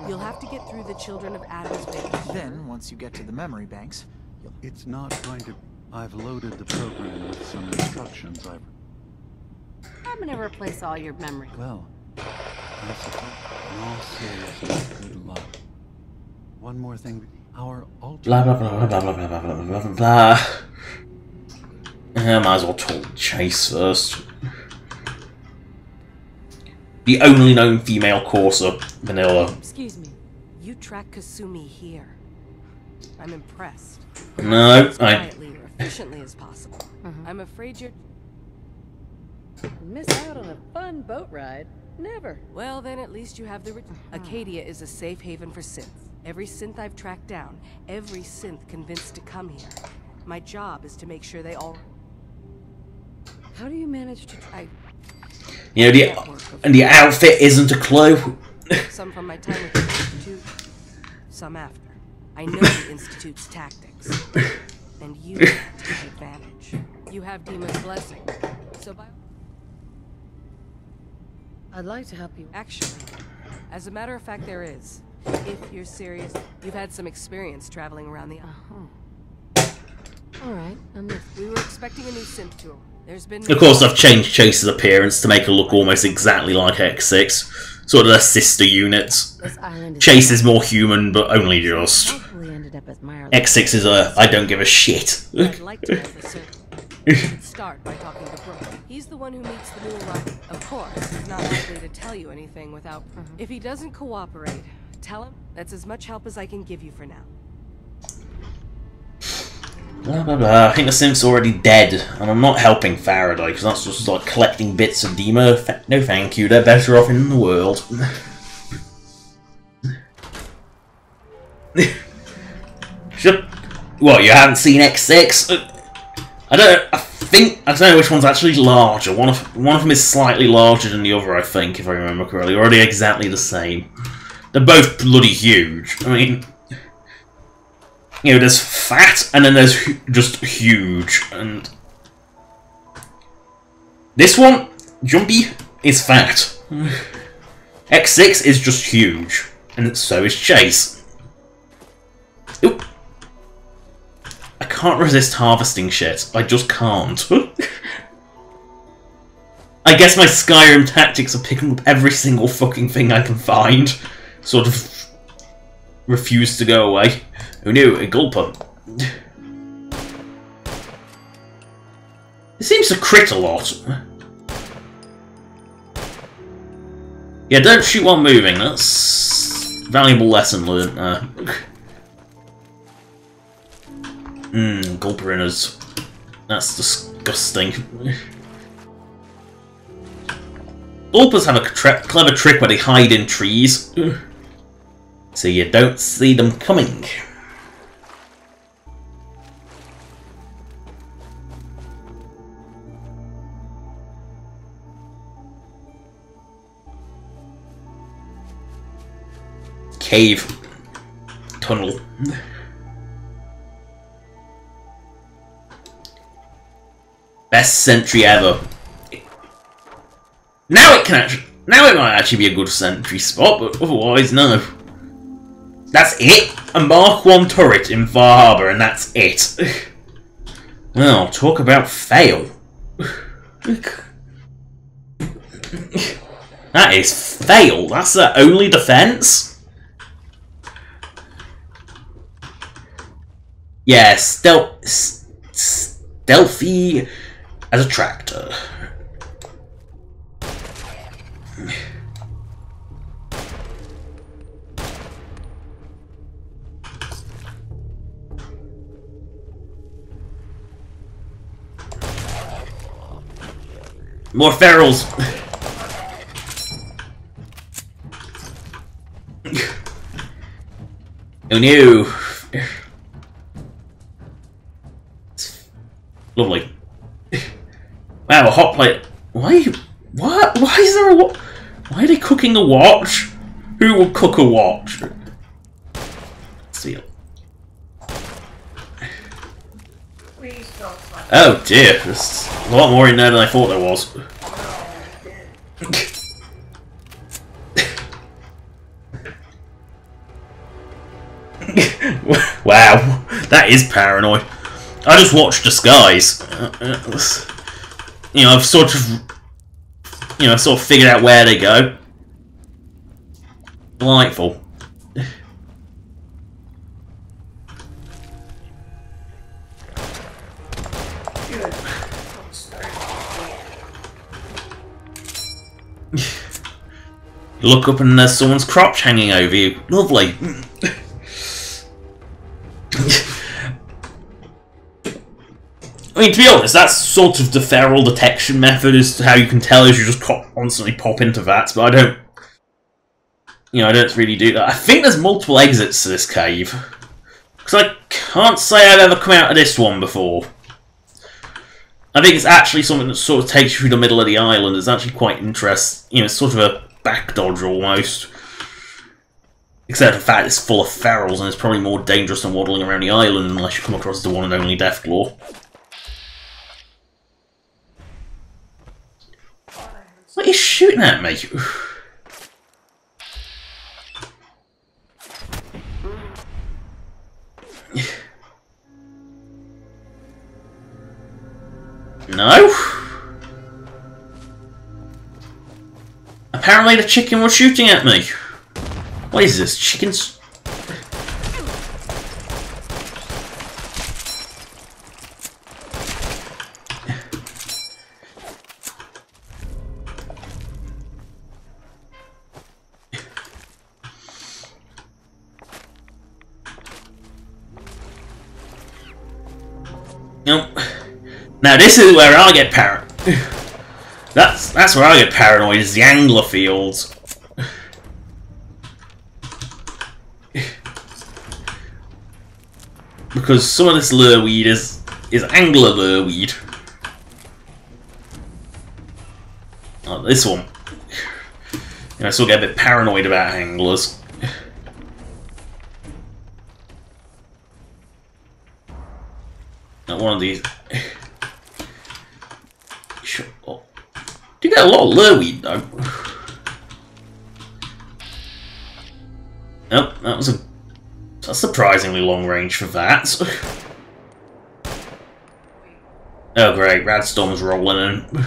You'll have to get through the Children of Adam's base. Then, once you get to the memory banks, It's not going to. I've loaded the program with some instructions. I'm gonna replace all your memory. Well, I suppose. In all seriousness, good luck. One more thing. Our Blah blah blah blah blah blah blah blah blah blah blah. Might as well talk Chase first. The only known female courser, Vanilla. Excuse me. You track Kasumi here. I'm impressed. No, As I... quietly or efficiently as possible. I'm afraid you're... Miss out on a fun boat ride? Never. Well, then at least you have the... Acadia is a safe haven for synths. Every synth I've tracked down, every synth convinced to come here. My job is to make sure they all... How do you manage to... You know, the outfit isn't a clue. Some from my time with the Institute, some after. I know the Institute's tactics. And you take advantage. You have Dima's blessing. So by... I'd like to help you. Actually, as a matter of fact, there is. If you're serious, you've had some experience traveling around the... All right, We were expecting a new synth tour. There's been... Of course, I've changed Chase's appearance to make her look almost exactly like X6. Sort of their sister units. This island is Chase is more human, but only just. hopefully ended up as Myra. X6 is a I don't give a shit. I'd like to know the circle. We should start by talking to Brooke. He's the one who meets the new arrival. Of course, he's not likely to tell you anything without... If he doesn't cooperate, tell him that's as much help as I can give you for now. Blah blah blah. I think the synth's already dead, and I'm not helping Faraday because that's just like collecting bits of Dima. No, thank you. They're better off in the world. What? You haven't seen X6? I don't know which one's actually larger. One of them is slightly larger than the other. I think, if I remember correctly, or are they exactly the same? They're both bloody huge. I mean. You know, there's fat, and then there's just huge, and... This one, Jumpy, is fat. X6 is just huge, and so is Chase. Oop. I can't resist harvesting shit. I just can't. I guess my Skyrim tactics are picking up every single fucking thing I can find. Sort of... refuse to go away. Who knew? A gulper. It seems to crit a lot. Yeah, don't shoot while moving. That's a valuable lesson learned there. Gulper inners. That's disgusting. Gulpers have a clever trick where they hide in trees. So you don't see them coming. Cave. Tunnel. Best sentry ever. Now it might actually be a good sentry spot, but otherwise no. That's it? A Mark 1 turret in Far Harbor, and that's it. Well, talk about fail. That is fail. That's their only defense? Yeah, stealthy as a tractor. More ferals! Oh no! Lovely. Wow, a hot plate. Why? What? Why is there a watch? Why are they cooking a watch? Who will cook a watch? Let's see. Oh dear, there's a lot more in there than I thought there was. Wow, that is paranoid. I just watched the skies. You know, I've sort of figured out where they go. Delightful. You look up and there's someone's crotch hanging over you. Lovely. I mean, to be honest, that's sort of the feral detection method as to how you can tell is you just constantly pop into vats, but I don't... You know, I don't really do that. I think there's multiple exits to this cave. Because I can't say I've ever come out of this one before. I think it's actually something that sort of takes you through the middle of the island. It's actually quite interesting. You know, it's sort of a back dodge almost. Except for the fact it's full of ferals and it's probably more dangerous than waddling around the island unless you come across the one and only Deathclaw. What are you shooting at me? No? Apparently the chicken was shooting at me. What is this? Chickens? Nope. Now this is where I get paranoid. That's where I get paranoid, is the angler fields. Because some of this lure-weed is angler lure-weed. Oh, this one. You know, I still get a bit paranoid about anglers. Not one of these. Sure. Oh. You get a lot of lure-weed though. Nope, that was a surprisingly long range for that. Oh great, Radstorm's rolling in.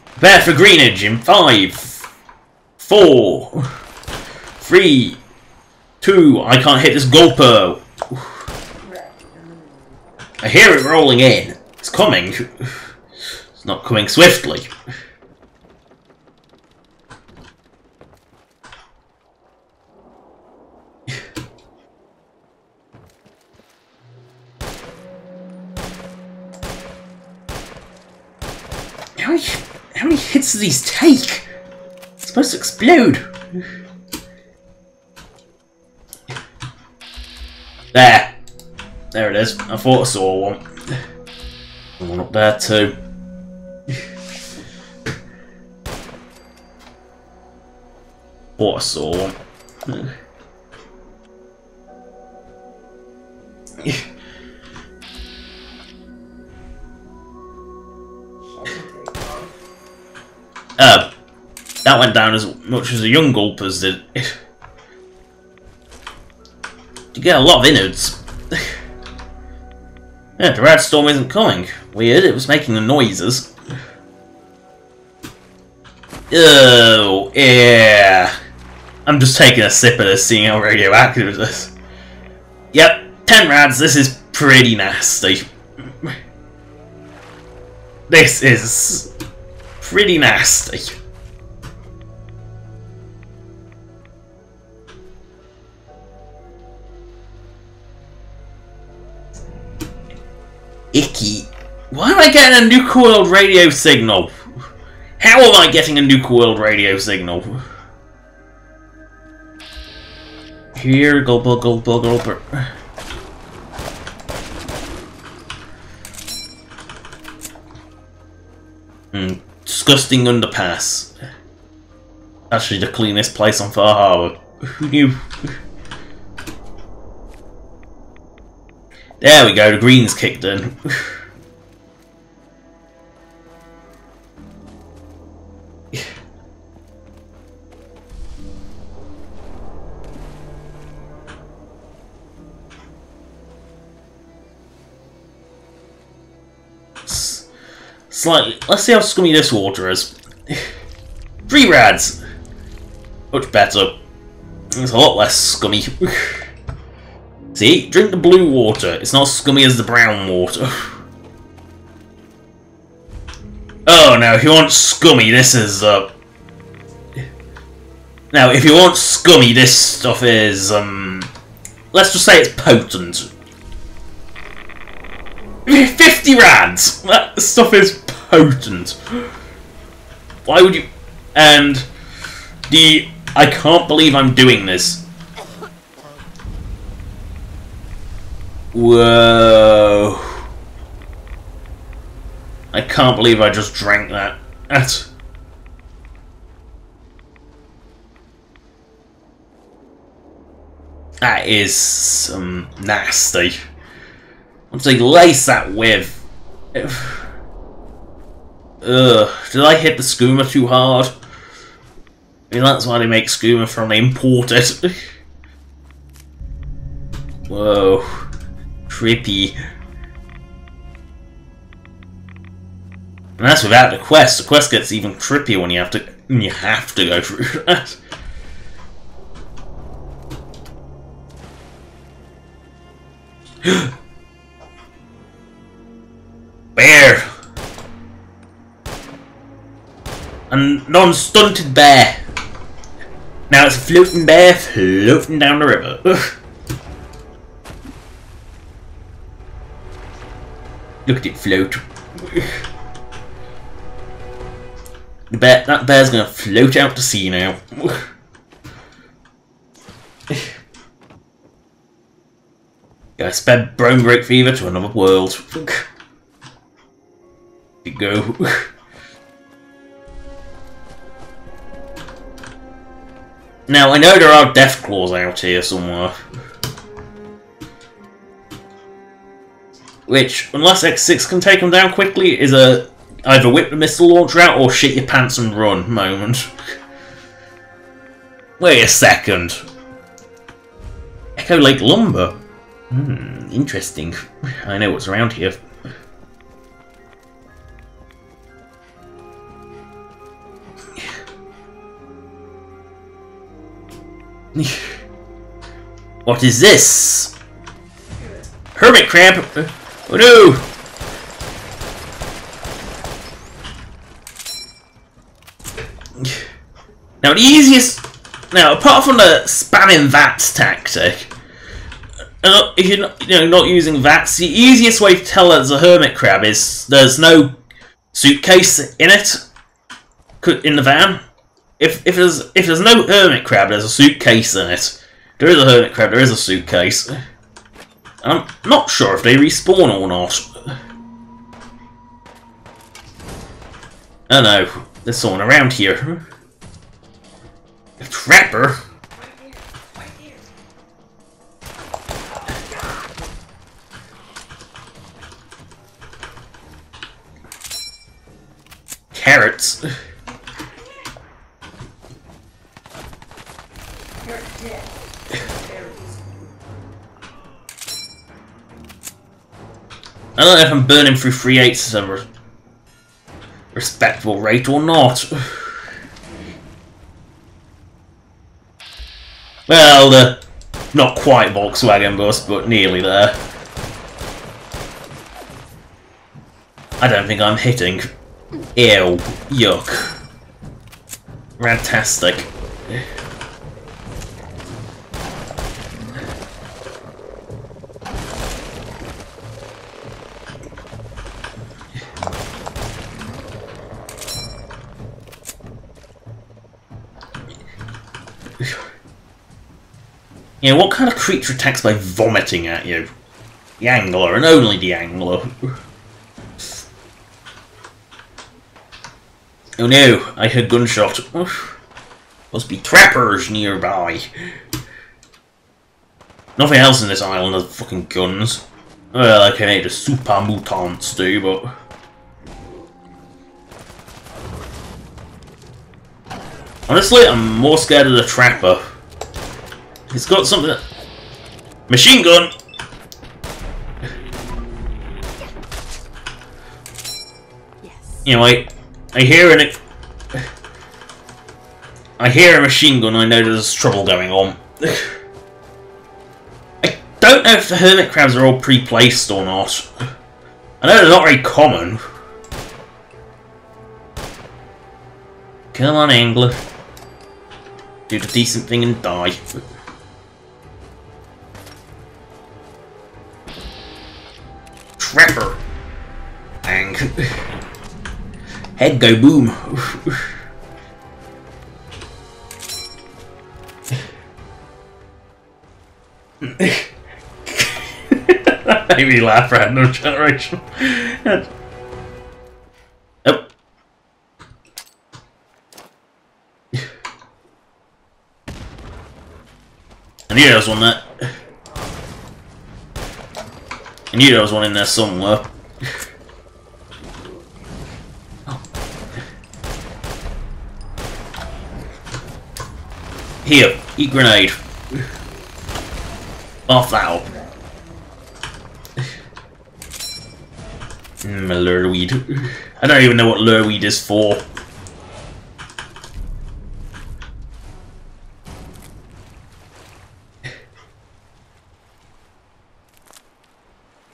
Prepare for greenage in 5, 4, 3, 2. I can't hit this gulper. I hear it rolling in. It's coming. It's not coming swiftly. How many hits do these take? It's supposed to explode. There. There it is. I thought I saw one. One up there too. Thought I saw one. That went down as much as the young gulpers did. You get a lot of innards. Yeah, the Radstorm isn't coming. Weird, it was making the noises. Oh, yeah. I'm just taking a sip of this, seeing how radioactive it is. Yep, 10 rads, this is pretty nasty. This is pretty nasty. Icky. Why am I getting a nuke world radio signal? How am I getting a nuke world radio signal? Here, gulper, gulper, gulper. Disgusting underpass. Actually the cleanest place on Far Harbor. Who knew? There we go, the green's kicked in. Slightly. Let's see how scummy this water is. 3 rads! Much better. It's a lot less scummy. See? Drink the blue water. It's not as scummy as the brown water. Oh no, if you want scummy, this is, Now, if you want scummy, this stuff is, let's just say it's potent. 50 rads! That stuff is potent. Why would you... And... I can't believe I'm doing this. Whoa. I can't believe I just drank that. That is nasty. Once they lace that with... Ugh, did I hit the skooma too hard? I mean, that's why they make skooma from, they import it. Whoa. Trippy. And that's without the quest. The quest gets even trippier when you have to go through that. Bear! A non-stunted bear! Now it's a floating bear floating down the river. Look at it float. That bear's gonna float out to sea now. I sped Brome Great Fever to another world. You go. Now I know there are death claws out here somewhere. Which, unless X6 can take them down quickly, is a either whip the missile launcher out or shit your pants and run moment. Wait a second. Echo Lake Lumber. Interesting. I know what's around here. What is this? Hermit crab! Oh no! Now the easiest... Now, apart from the spamming VATS tactic, if you're not using VATS, the easiest way to tell it's a hermit crab is there's no suitcase in it, in the van. If there's no hermit crab, there's a suitcase in it. There is a hermit crab, there is a suitcase. I'm not sure if they respawn or not. Oh no, there's someone around here. A trapper? Carrots. I don't know if I'm burning through 3/8 at a respectable rate or not. Well, the not quite Volkswagen bus, but nearly there. I don't think I'm hitting. Ew. Yuck. Fantastic. Yeah, what kind of creature attacks by vomiting at you? The angler, and only the angler. Oh no, I heard gunshot. Oof. Must be trappers nearby. Nothing else in this island has fucking guns. Well, okay, the super mutants do, but... Honestly, I'm more scared of the trapper. He's got something that... Machine gun! You know, I hear a machine gun, I know there's trouble going on. I don't know if the hermit crabs are all pre-placed or not. I know they're not very common. Come on, angler. Do the decent thing and die. Trapper. Bang. Head go boom. That made me laugh, random generation. Oh. I knew there was one there. I knew there was one in there somewhere. Here, eat grenade. Off that up. Lurweed. I don't even know what lurweed is for.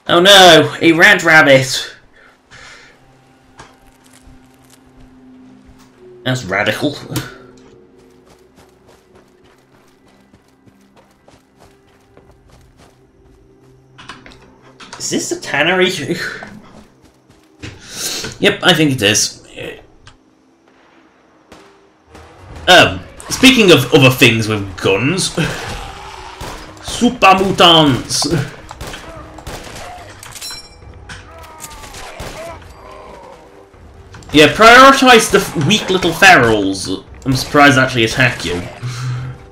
Oh no, a red rabbit. That's radical. Is this a tannery? Yep, I think it is. Speaking of other things with guns, super mutants. Yeah, prioritize the weak little ferals. I'm surprised they actually attack you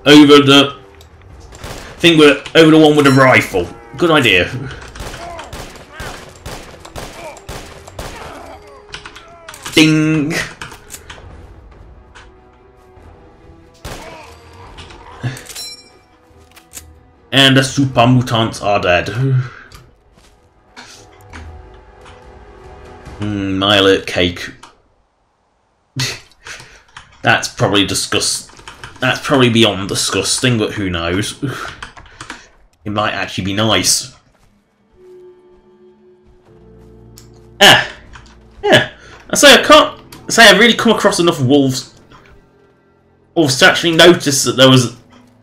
over the thing over the one with the rifle. Good idea. Ding! And the super mutants are dead. My alert cake. That's probably That's probably beyond disgusting, but who knows? It might actually be nice. Yeah. I say I can't say I've really come across enough wolves to actually notice that there was,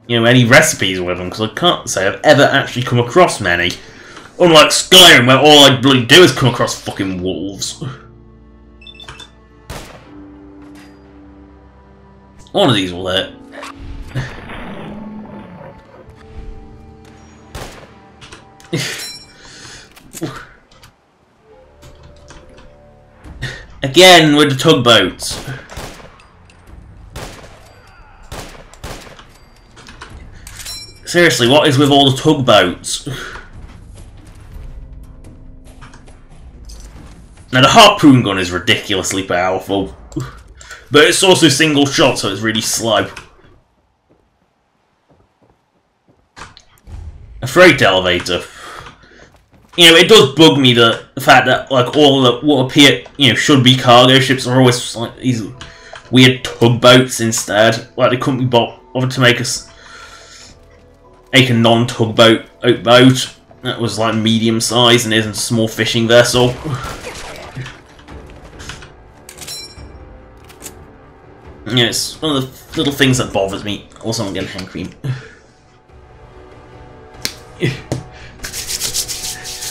you know, any recipes with them, because I can't say I've ever actually come across many. Unlike Skyrim, where all I bloody do is come across fucking wolves. One of these will hit. Again with the tugboats. Seriously, what is with all the tugboats? Now the harpoon gun is ridiculously powerful, but it's also single shot, so it's really slow. A freight elevator. You know, it does bug me the fact that like all the what appear, you know, should be cargo ships are always like these weird tugboats instead. Like they couldn't be bothered to make a non-tugboat boat that was like medium size and isn't a small fishing vessel. Yeah, it's one of the little things that bothers me. Also, I'm getting hand cream.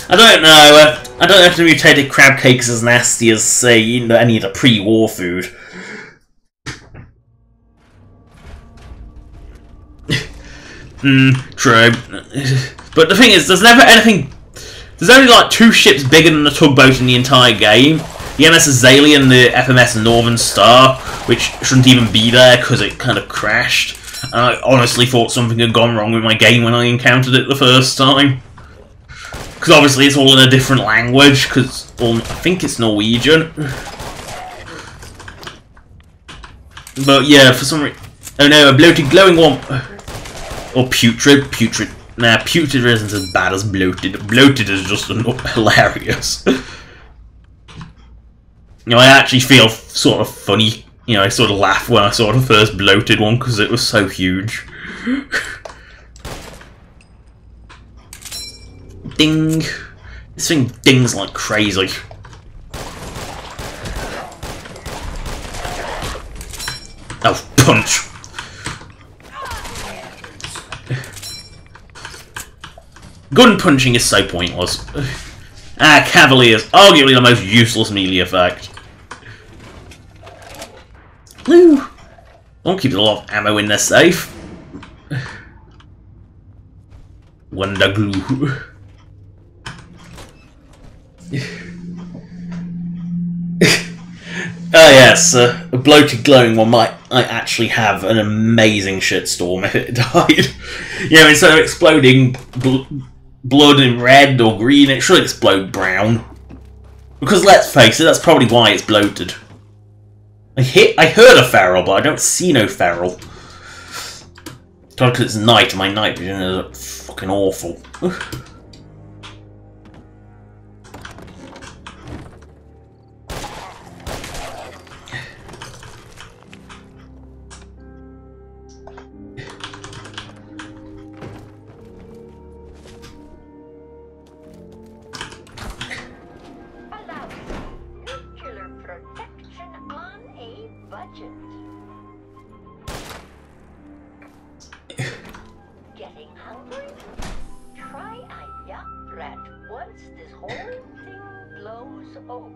I don't know. I don't know if the mutated crab cake is as nasty as, say, you know, any of the pre-war food. True. But the thing is, there's never anything. There's only like 2 ships bigger than the tugboat in the entire game, the MS Azalea and the FMS Northern Star, which shouldn't even be there because it kind of crashed. And I honestly thought something had gone wrong with my game when I encountered it the first time. Because obviously it's all in a different language, because I think it's Norwegian. But yeah, for some reason... Oh no, a bloated glowing one. Or putrid. Putrid. Nah, putrid isn't as bad as bloated. Bloated is just hilarious. You know, I actually feel sort of funny. You know, I sort of laughed when I saw the first bloated one because it was so huge. Ding. This thing dings like crazy. Oh, punch. Gun punching is so pointless. Ah, Cavaliers, arguably the most useless melee effect. Woo! Don't keep a lot of ammo in their safe. Wonder glue. Oh yes, a bloated glowing one might actually have an amazing shitstorm if it died. You know, instead of exploding blood in red or green, it should explode brown. Because let's face it, that's probably why it's bloated. I heard a feral, but I don't see no feral. Probably because it's night and my night vision is fucking awful.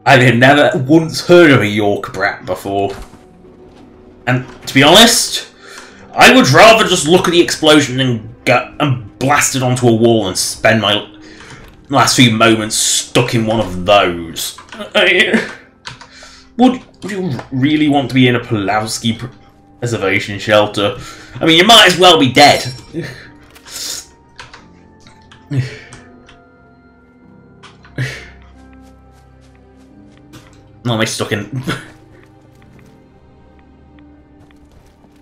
I had never once heard of a York Brat before. And to be honest, I would rather just look at the explosion and blast it onto a wall and spend my last few moments stuck in one of those. Would you really want to be in a Pulaski preservation shelter? I mean, you might as well be dead. Am I stuck in...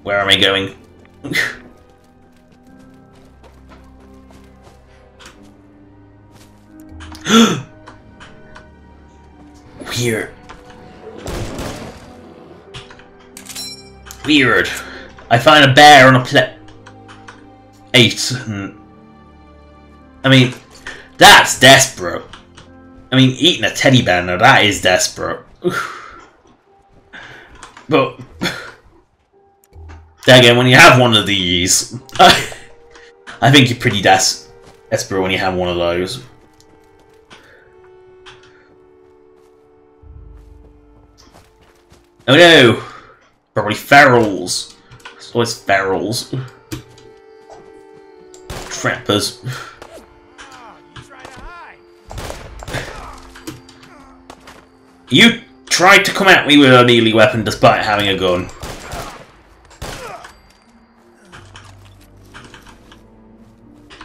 Where am I going? Weird. Weird. I find a bear on a plate. 8. I mean, that's desperate. I mean, eating a teddy bear, now that is desperate. But then again, when you have one of these, I think you're pretty desperate when you have one of those. Oh no! Probably ferals. It's always ferals. Trappers. You tried to come at me with a melee weapon despite having a gun.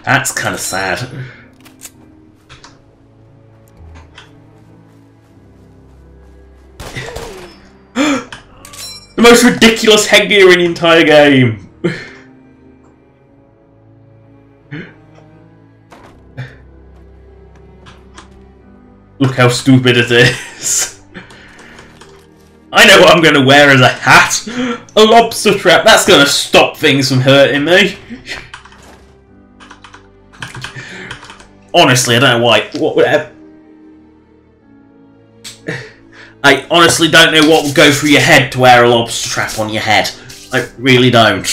That's kind of sad. The most ridiculous headgear in the entire game. Look how stupid it is. I know what I'm going to wear as a hat. A lobster trap. That's going to stop things from hurting me. Honestly, I don't know why. I honestly don't know what would go through your head to wear a lobster trap on your head. I really don't.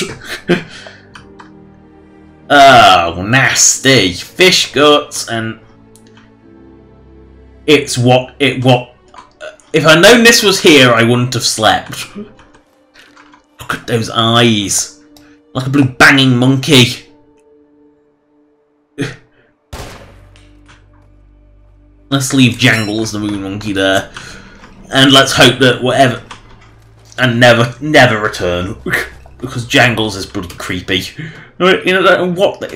Oh, nasty. Fish guts and... It's what... If I'd known this was here, I wouldn't have slept. Look at those eyes. Like a blue banging monkey. Let's leave Jangles the moon monkey there. And let's hope that whatever... And never return. Because Jangles is bloody creepy. You know, what...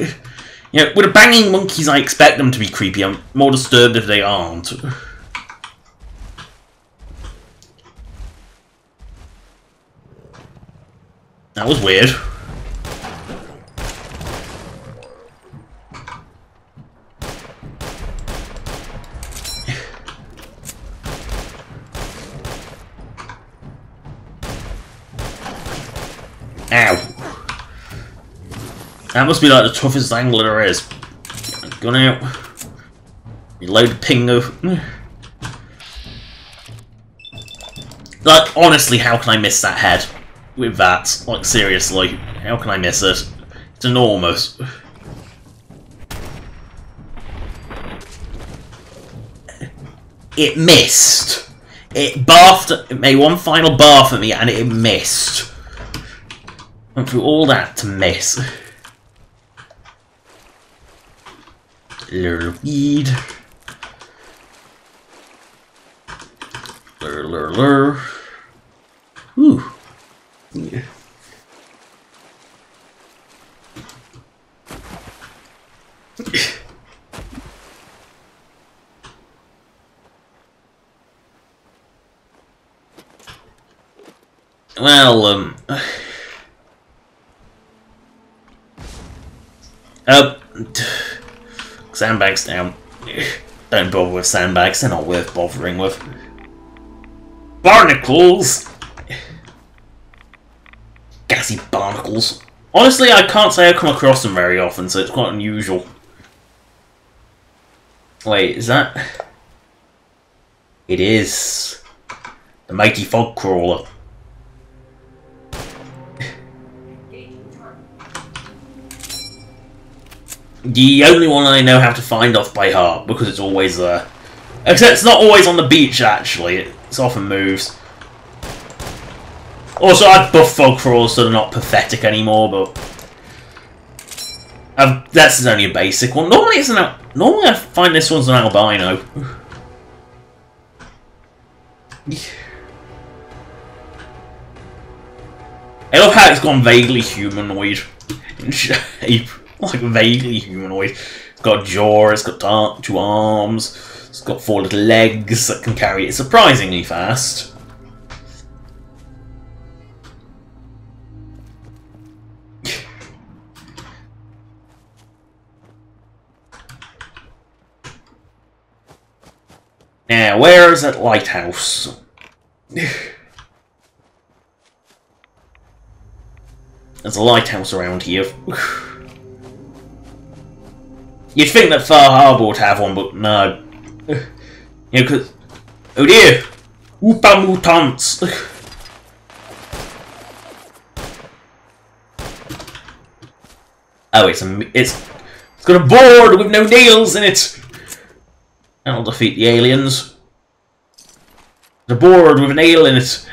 You know, with the banging monkeys, I expect them to be creepy. I'm more disturbed if they aren't. That was weird. Ow. That must be like the toughest angle there is. Gun out. Reload the pingo. Like, honestly, how can I miss that head? With that. Like, seriously. How can I miss it? It's enormous. It missed. It barfed. It made one final barf at me and it missed. Went through all that to miss. Little weed. Lur. Ooh. Yeah. Well, sandbags down. Don't bother with sandbags, they're not worth bothering with. Barnacles! Gassy barnacles. Honestly, I can't say I come across them very often, so it's quite unusual. Wait, is that... It is... the mighty fog crawler. The only one I know how to find off by heart, because it's always there. Except it's not always on the beach, actually. It often moves. Also, I've buffed fog crawlers, so they're not pathetic anymore, but... that's only a basic one. Normally, normally I find this one's an albino. I love how it's gone vaguely humanoid in shape. Like, vaguely humanoid. It's got a jaw, it's got 2 arms, it's got 4 little legs that can carry it surprisingly fast. Now, where is that lighthouse? There's a lighthouse around here. You'd think that Far Harbour would have one, but no. You know, cause... Oh dear! Oopa mutants! Oh, it's got a board with no nails in it! That'll defeat the aliens. The board with a nail in it.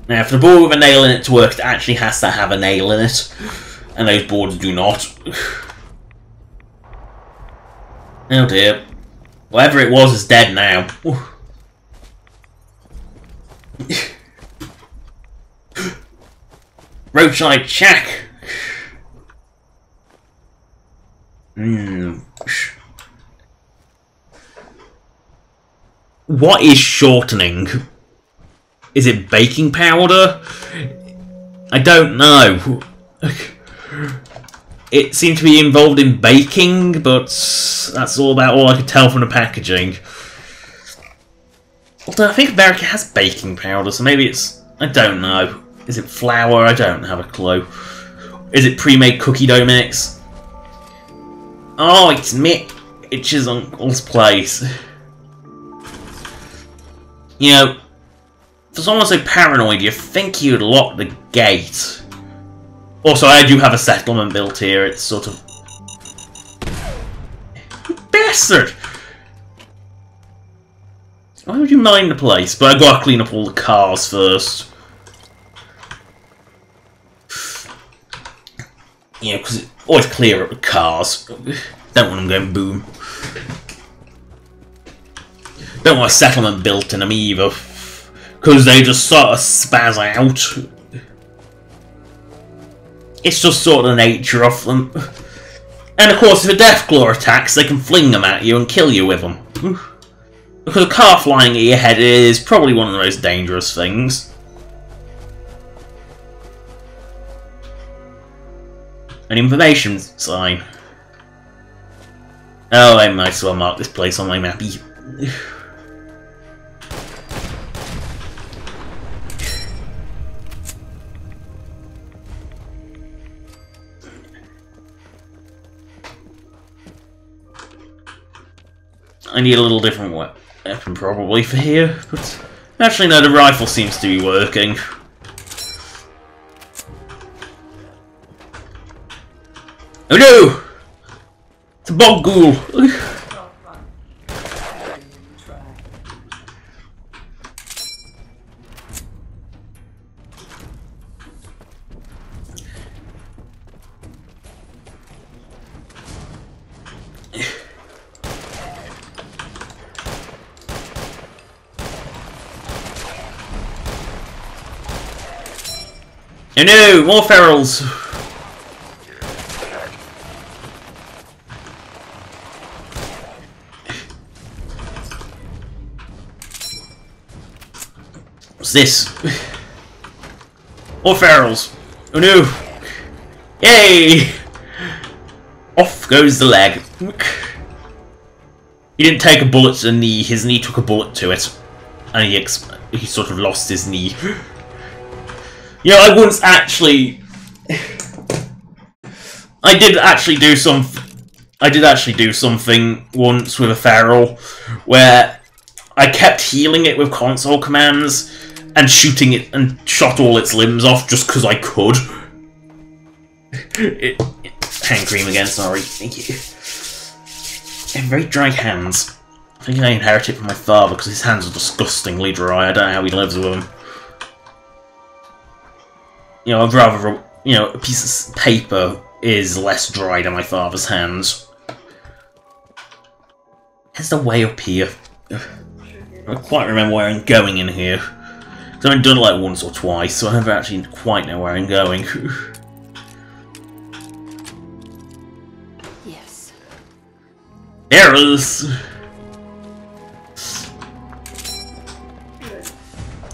Now, for the board with a nail in it to work, it actually has to have a nail in it. And those boards do not. Oh dear. Whatever it was is dead now. Roadside shack. What is shortening? Is it baking powder? I don't know. It seemed to be involved in baking, but that's all I could tell from the packaging. Although I think America has baking powder, so maybe it's... I don't know. Is it flour? I don't have a clue. Is it pre-made cookie dough mix? Oh, it's Mitch's uncle's place. You know, for someone so paranoid, you'd think he would lock the gate. Also, I do have a settlement built here. It's sort of... You bastard! Why would you mind the place? But I've got to clean up all the cars first. Yeah, because it's always clear up the cars. Don't want them going boom. Don't want a settlement built in them either, because they just sort of spaz out. It's just sort of the nature of them. And of course, if a Deathclaw attacks, they can fling them at you and kill you with them. Because a car flying at your head is probably one of the most dangerous things. An information sign. Oh, I might as well mark this place on my mappy. I need a little different weapon probably for here, but actually no, the rifle seems to be working. Oh no! It's a bog ghoul! Oh no! More ferals! What's this? More ferals! Oh no! Yay! Off goes the leg. He didn't take a bullet to the knee, his knee took a bullet to it. And he sort of lost his knee. You know, I once actually... I did actually do something once with a feral where I kept healing it with console commands and shooting it and shot all its limbs off just because I could. Hand cream again, sorry. Thank you. I have very dry hands. I think I inherited it from my father because his hands are disgustingly dry. I don't know how he lives with them. You know, I'd rather, you know, a piece of paper is less dry than my father's hands. There's the way up here. I don't quite remember where I'm going in here. Because I've only done it like once or twice, so I never actually quite know where I'm going. Yes. There it is!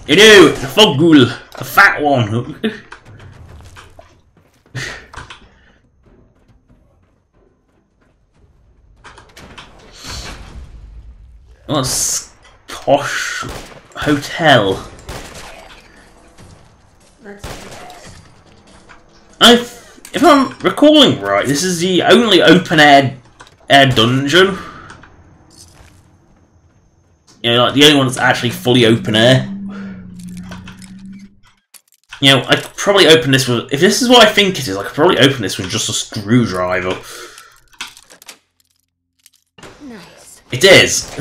You know, the fog ghoul, the fat one. What's posh hotel? If I'm recalling right, this is the only open air dungeon. You know, like the only one that's actually fully open air. You know, I could probably open this with... If this is what I think it is, I could probably open this with just a screwdriver. Nice. It is.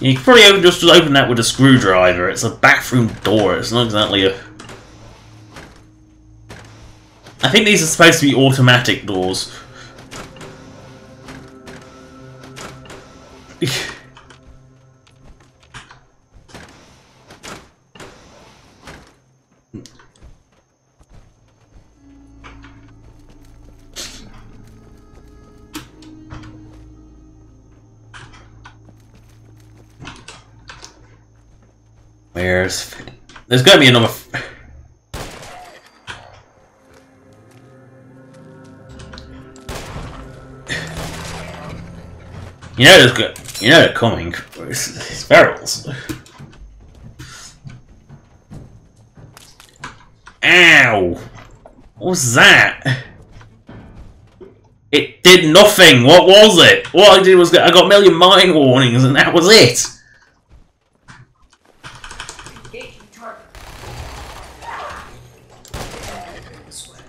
You could probably just open that with a screwdriver. It's a bathroom door. It's not exactly a... I think these are supposed to be automatic doors. There's gonna be another... You know there's good. You know they're coming. It's ferals. Ow! What was that? It did nothing. What was it? What I did was I got a million mine warnings, and that was it.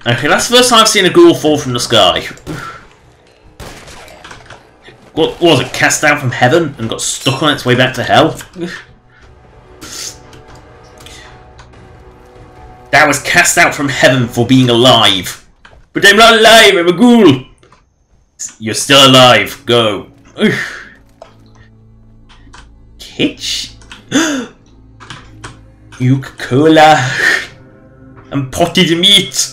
Okay, that's the first time I've seen a ghoul fall from the sky. What was it? Cast down from heaven and got stuck on its way back to hell? That was cast out from heaven for being alive. But I'm not alive, I'm a ghoul! You're still alive, go. Hitch? Coca-Cola and potted meat.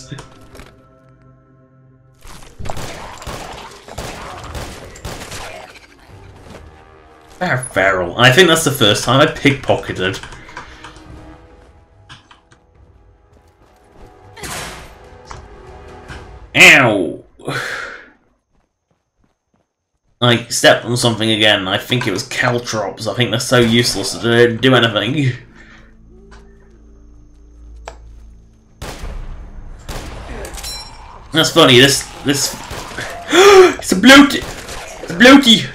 Feral. I think that's the first time I pickpocketed. Ow! I stepped on something again. I think it was caltrops. I think they're so useless that they don't do anything. That's funny. This it's a bloaty. It's a bloaty.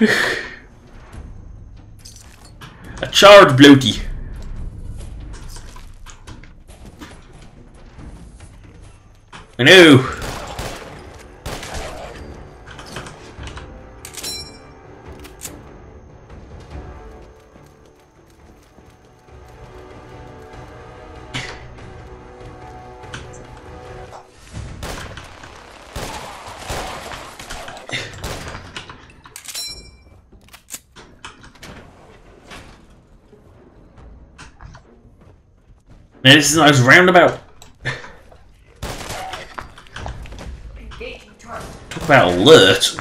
A charred bloaty. I know. Man, this is a nice roundabout. Talk about alert.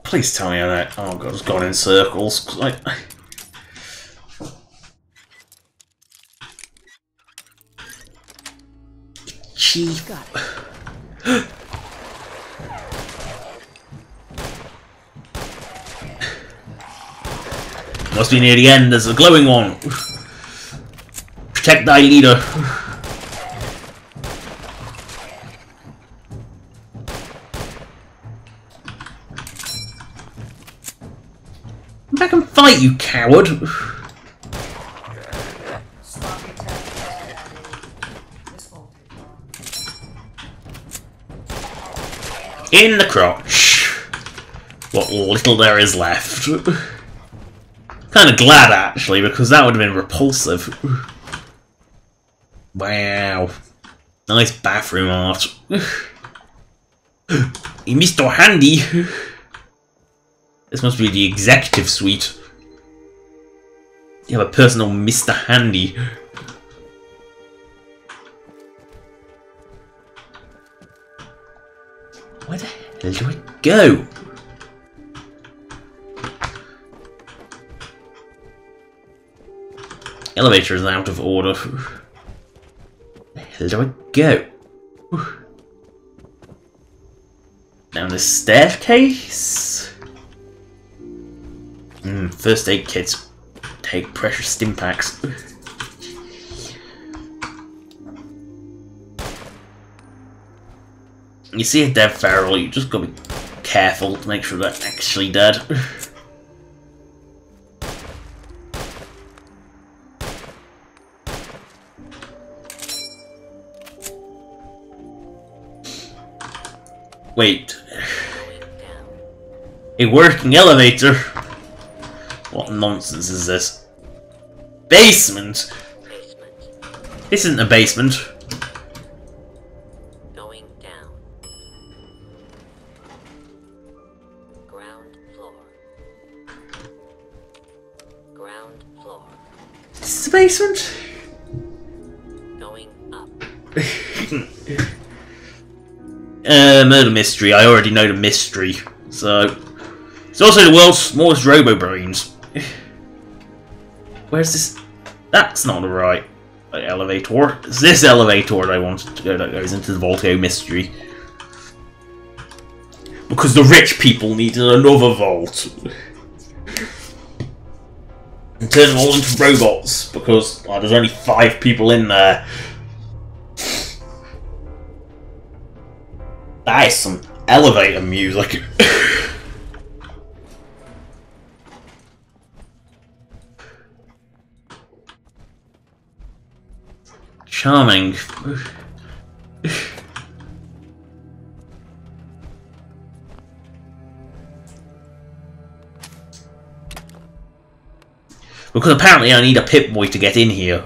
Please tell me how that. Oh god, it's gone in circles. Chief. Got it. Must be near the end. There's a glowing one. Protect thy leader. Come back and fight, you coward. In the crotch. What little there is left. Kind of glad, actually, because that would have been repulsive. Wow. Nice bathroom art. Mr. Handy. This must be the executive suite. You have a personal Mr. Handy. Where the hell do I go? Elevator is out of order. Where the hell do I go? Down this staircase? First aid kits. Take precious stim packs. You see a dead feral, you just gotta be careful to make sure they're actually dead. Wait. A working elevator? What nonsense is this? Basement? This isn't a basement. Going down. Ground floor. Ground floor. This is a basement? Going up. Murder mystery. I already know the mystery. So, it's also the world's smallest robo-brains. Where's this? That's not the right elevator. It's this elevator that I wanted to go that goes into the Volteo mystery. Because the rich people needed another vault. And turn them all into robots, because there's only 5 people in there. That is some elevator music. Charming. Because apparently I need a Pip-Boy to get in here.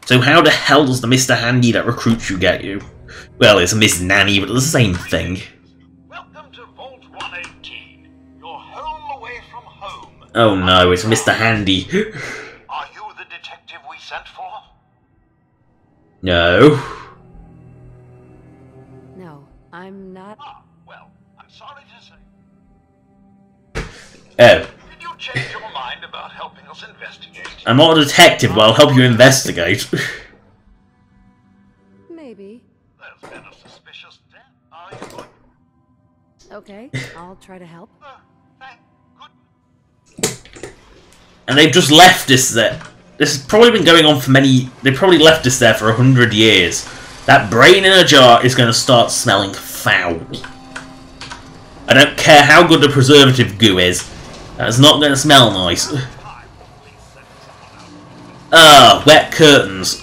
So how the hell does the Mr. Handy that recruits you get you? Well, it's a Miss Nanny, but it's the same thing. Welcome to Oh no, it's Mr. Handy. Are you the detective we sent for? No. No, I'm not. Ah, well, I'm sorry to say. Oh. Did you change your mind about helping us investigate? I'm not a detective, but I'll help you investigate. Maybe. There's been a suspicious death. Are you good? Okay, I'll try to help. Thank goodness. And they've just left us there. This has probably been going on for many... They probably left us there for 100 years. That brain in a jar is going to start smelling foul. I don't care how good the preservative goo is. That's not going to smell nice. Ah, wet curtains.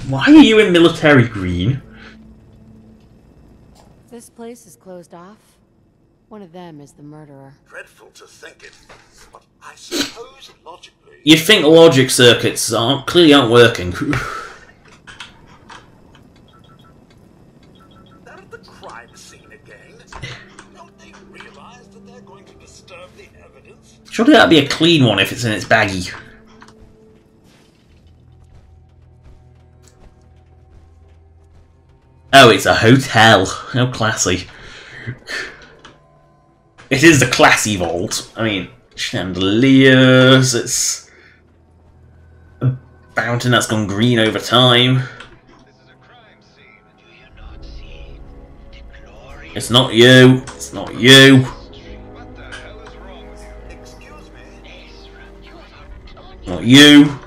Why are you in military green? This place is closed off. One of them is the murderer. Dreadful to think it, but I suppose logically... You'd think logic circuits clearly aren't working. They're at the crime scene again. Don't they realize that they're going to disturb the evidence? Surely that'd be a clean one if it's in its baggie. Oh, it's a hotel. How classy. It is a classy vault. I mean, chandeliers, it's a fountain that's gone green over time. It's not you. It's not you. Not you.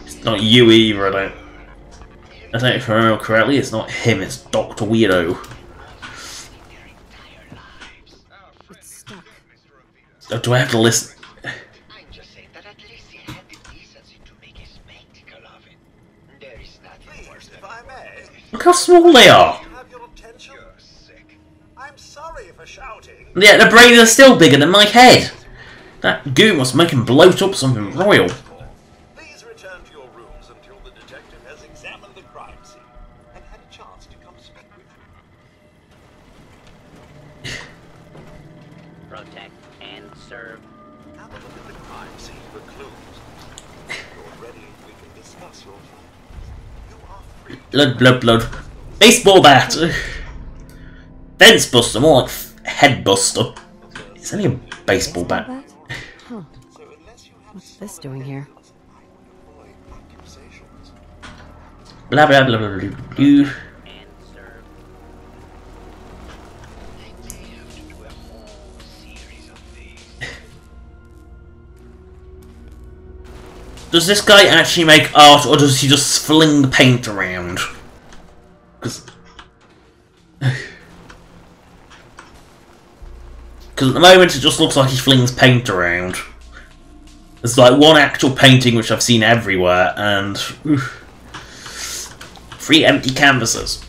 It's not you either, I don't if I remember correctly, it's not him, it's Dr. Weirdo. It's stuck. Oh, do I have to listen? Look how small they are! I'm sorry for shouting. Yeah, the brains are still bigger than my head! That goo must make him bloat up something royal. Please return to your rooms until the detective has examined the crime scene and had a chance to come speak with you. Protect and serve. Have a look at the crime scene for clues. If you're ready, we can discuss your findings. You are free. Blood, blood, blood. Baseball bat! Fence buster, more like head buster. It's only a baseball bat. Huh. What's this doing here? Blah blah blah blah blah blah. Does this guy actually make art, or does he just fling paint around? Because at the moment it just looks like he flings paint around. There's like one actual painting which I've seen everywhere, and 3 empty canvases.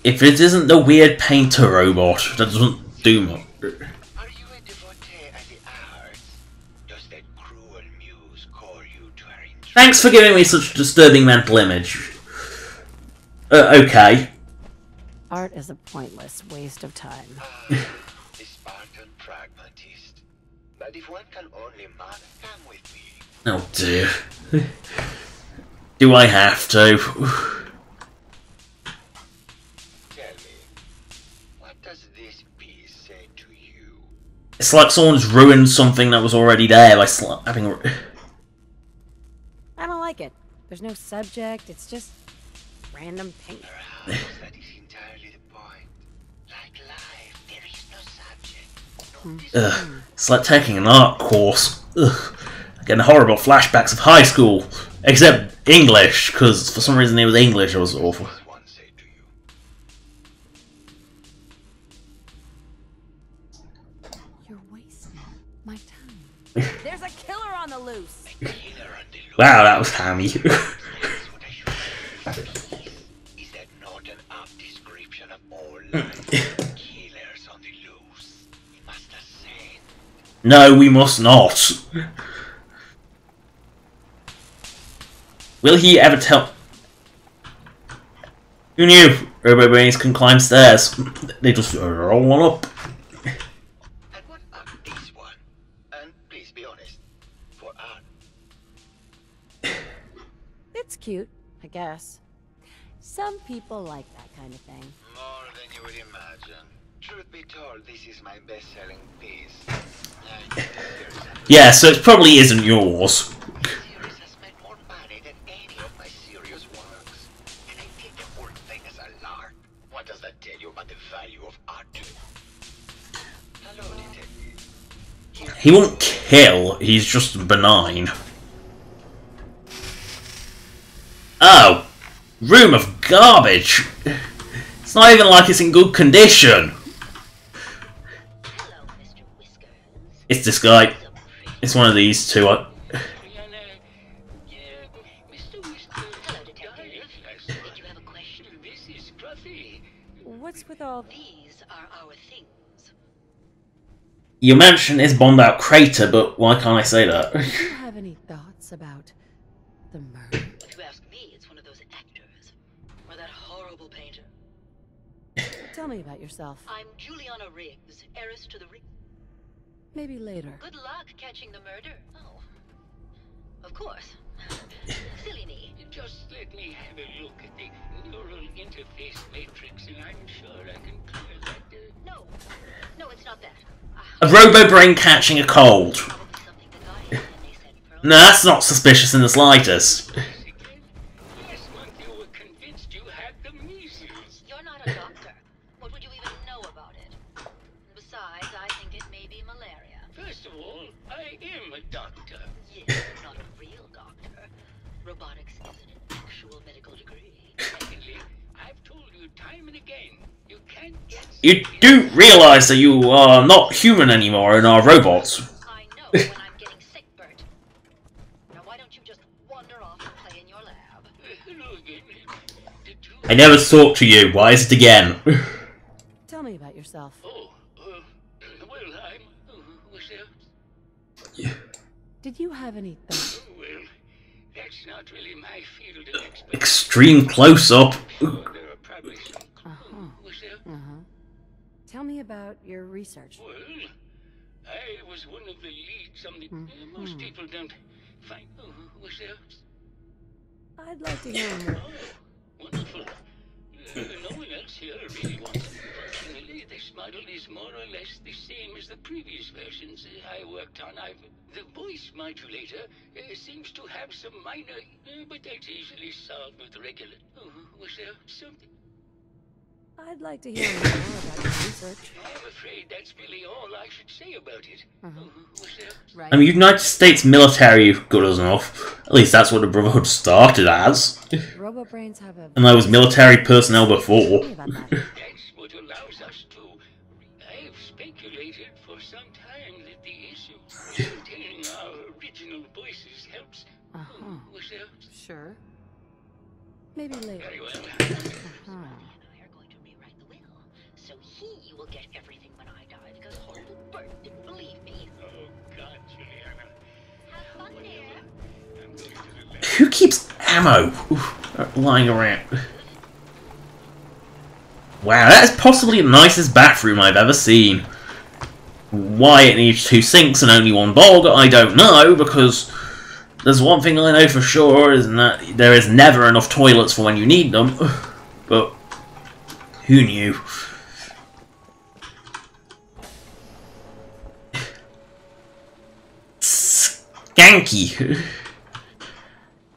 If it isn't the weird painter robot, that doesn't do much. Are you a devotee of the arts? Does that cruel muse call you to her interest? Thanks for giving me such a disturbing mental image. Okay. Art is a pointless waste of time. The Spartan pragmatist. But if one can only come with me. Oh dear. Do I have to? It's like someone's ruined something that was already there by slapping. I don't like it. There's no subject, it's just random paint. Perhaps that is entirely the point. Like life, there is no subject. Ugh. It's like taking an art course. Ugh. Getting horrible flashbacks of high school. Except English, because for some reason it was English, it was awful. My time. There's a killer on the loose. Wow, that was hammy. Is that not an apt description of all life? Killers on the loose. We must ascend. No, we must not. Will he ever tell... Who knew robo-brains can climb stairs? They just roll on up. And what about this one? And please be honest. For art. It's cute, I guess. Some people like that kind of thing. More than you would imagine. Truth be told, this is my best-selling piece. Yeah, so it probably isn't yours. The series has made more money than any of my serious works. And I take the whole thing as a lark. What does that tell you about the value of art? Hello, detective. He won't kill, he's just benign. Oh, room of garbage. It's not even like it's in good condition. Hello, Mr. Whiskers. It's this guy. It's one of these two. Mr. Whiskers. Hello, detective. Did you have a question? This is Scruffy. What's with all... These are our things. Your mansion is bombed out crater, but why can't I say that? Do you have any thoughts about the murder? If you ask me, it's one of those actors. Or that horrible painter. Tell me about yourself. I'm Juliana Riggs, heiress to the Riggs. Maybe later. Good luck catching the murder. Oh. Of course. Silly me. Just let me have a look at the neural interface matrix, and I'm sure I can clear that. No. No, it's not that. A robo-brain catching a cold. No, that's not suspicious in the slightest. Last month you were convinced you had the measles. You're not a doctor. What would you even know about it? Besides, I think it may be malaria. First of all, I am a doctor. Yes, but not a real doctor. Robotics isn't an actual medical degree. Secondly, I've told you time and again, you can't get... You do realise that you are not human anymore and are robots. I know when I'm getting sick, Bert. Now why don't you just wander off and play in your lab? Hello again. I never talked to you. Why is it again? Tell me about yourself. Oh, well, I'm... what's that? Did you have any thoughts? Well, that's not really my field of expertise. Extreme close-up. There are probably some... What's that? Tell me about your research. Well, I was one of the leads on the... most people don't find... what's that? I'd like to hear more. Oh, wonderful. No one else here really wants it. Fortunately, this model is more or less the same as the previous versions I worked on. The voice modulator seems to have some minor... but that's easily solved with regular... was there something? I'd like to hear more about your research. I'm afraid that's really all I should say about it. Was there? Right. I mean, United States military good enough. At least that's what the Brotherhood started as. Robo-brains have a... And there was military personnel before. That's what allows us to... I've speculated for some time that the issue of maintaining our original voices helps... was there? Sure. Maybe later. Very well. So he will get everything when I die, because horrible Bert didn't believe me. Oh, God, Juliana. Have fun there. Who keeps ammo lying around? Wow, that is possibly the nicest bathroom I've ever seen. Why it needs 2 sinks and only 1 bog, I don't know, because there's one thing I know for sure, is that there is never enough toilets for when you need them. But who knew? Skanky.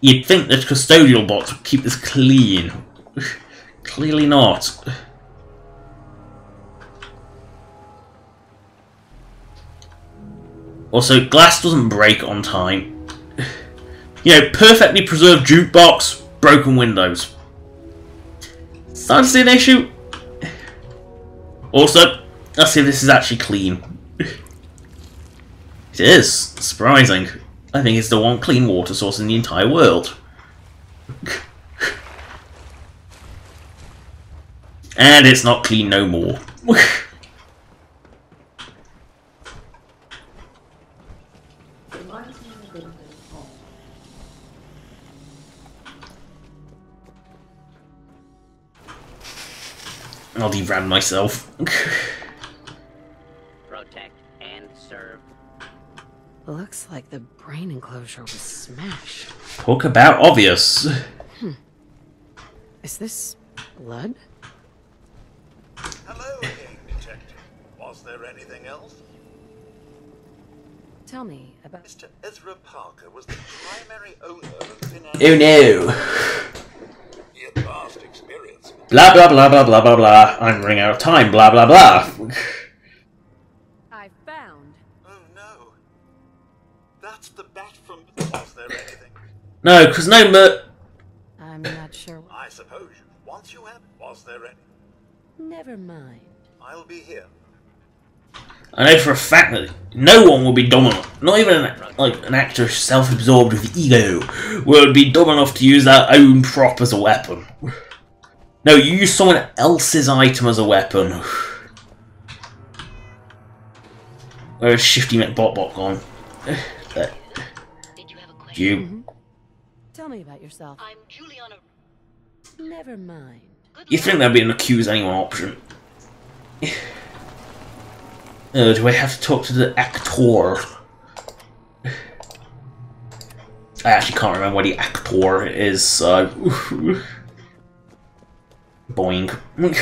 You'd think that custodial bots would keep this clean. Clearly not. Also, glass doesn't break on time. You know, perfectly preserved jukebox, broken windows. Starting to see an issue. Also, let's see if this is actually clean. It is. Surprising. I think it's the one clean water source in the entire world. And it's not clean no more. I'll deram myself. Protect and serve. Looks like the brain enclosure was smashed. Talk about obvious. Is this blood? Hello again, Detective. Was there anything else? Tell me about... Mr. Ezra Parker was the primary owner of Finance... Oh no. He had vast experience. Blah blah blah blah blah blah blah. I'm running out of time. Blah blah blah. I found... Oh no. That's the bat from... Was there anything? No, because no I'm not sure... I suppose you... Once you have... Was there any? Never mind. I'll be here. I know for a fact that no one will be dumb enough, not even an actor self-absorbed with ego, would be dumb enough to use their own prop as a weapon. No, you use someone else's item as a weapon. Where's Shifty McBotbot gone? You. Tell me about yourself. I'm Juliana. Never mind. You think there'd be an accuse anyone option? Do I have to talk to the actor? I actually can't remember what the actor is, so... Boing. Why'd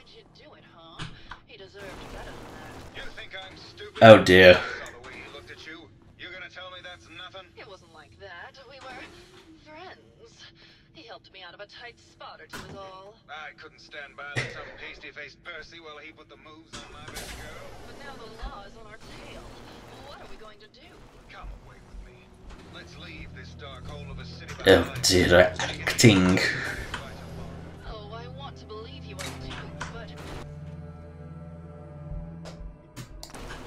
you do it, huh? He deserved better than that. You think I'm stupid? Oh dear. The way he looked at you, you're gonna tell me that's nothing? It wasn't like that. We were friends. He helped me out of a tight spot or two is all. I couldn't stand by with some pasty-faced Percy while he put the moves on my best girl. But now the law is on our tail. What are we going to do? Come away with me. Let's leave this dark hole of a city. Oh dear, acting. Oh, I want to believe you, I do, but...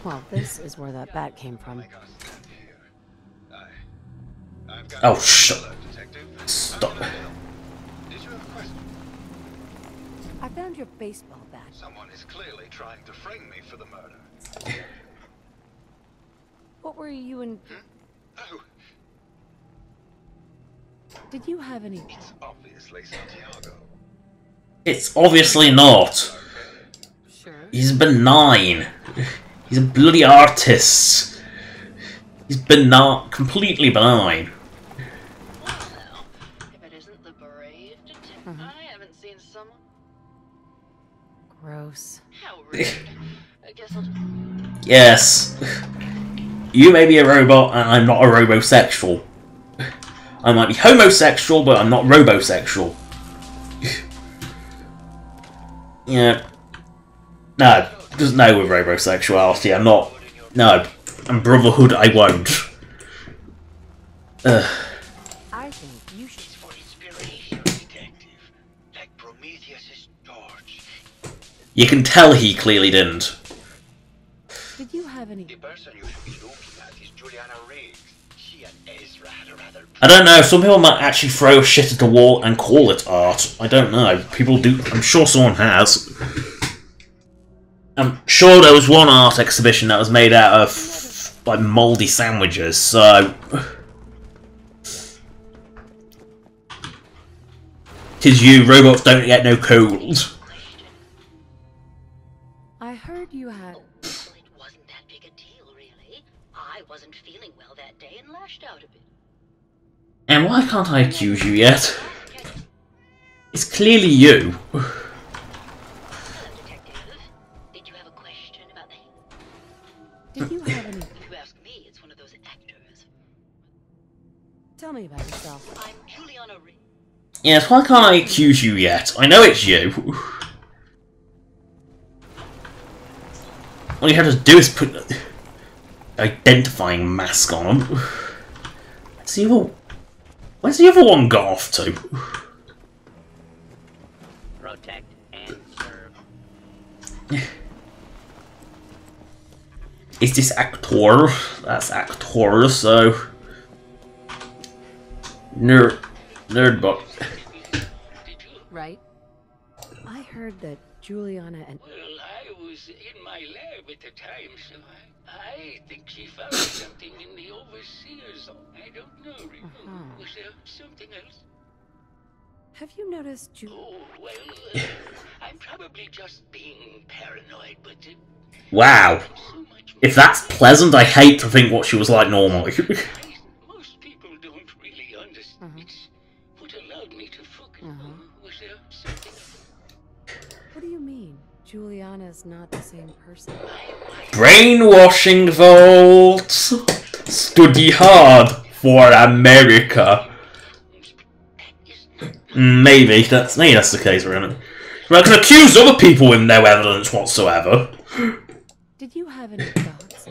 Well, this is where that bat came from. Oh, shut up. Stop. Did you have a question? I found your baseball bat. Someone is clearly trying to frame me for the murder. What were you and... Oh, Did you have any... it's obviously Santiago. It's obviously not. Sure. He's benign. He's a bloody artist. He's benign, completely benign. Well, if it isn't the brave detective, I haven't seen someone... Gross. How rude. I guess I'll just... Yes. You may be a robot, and I'm not a robosexual. I might be homosexual, but I'm not robosexual. Yeah. No, there's no with robosexuality. I'm not. No. And brotherhood, I won't. I think you should... It's for inspiration, detective. Like Prometheus's torch. You can tell he clearly didn't. Did you have any... The person you should be looking at is Juliana Riggs. She and Ezra had a rather... I don't know, some people might actually throw shit at the wall and call it art. I don't know. People do. I'm sure someone has. I'm sure there was one art exhibition that was made out of, like, mouldy sandwiches, so... 'Tis you, robots don't get no cold. I heard you had... Well, it wasn't that big a deal, really. I wasn't feeling well that day and lashed out a bit. And why can't I accuse you yet? It's clearly you. Hello, detective. Did you have a question about the... Did you have any... If you ask me, it's one of those actors. Tell me about yourself. I'm Juliana Riggs. Yes, why can't I accuse you yet? I know it's you. All you have to do is put an identifying mask on him. Where's the other one got off to? Protect and serve. Is this actor? That's actor, so... Nerdbot. Right? I heard that Juliana and... Well, I was in my lab at the time, so I think she found something in the overseer's. I don't know. Was there something else? Have you noticed Oh, well, I'm probably just being paranoid, but... Wow. If that's pleasant, I hate to think what she was like normally. Most people don't really understand. It's what allowed me to focus. Was there something else? What do you mean? Juliana's not the same person. Brainwashing Vault! Study hard for America. Maybe that's the case, really. I can accuse other people with no evidence whatsoever. Did you have any thoughts?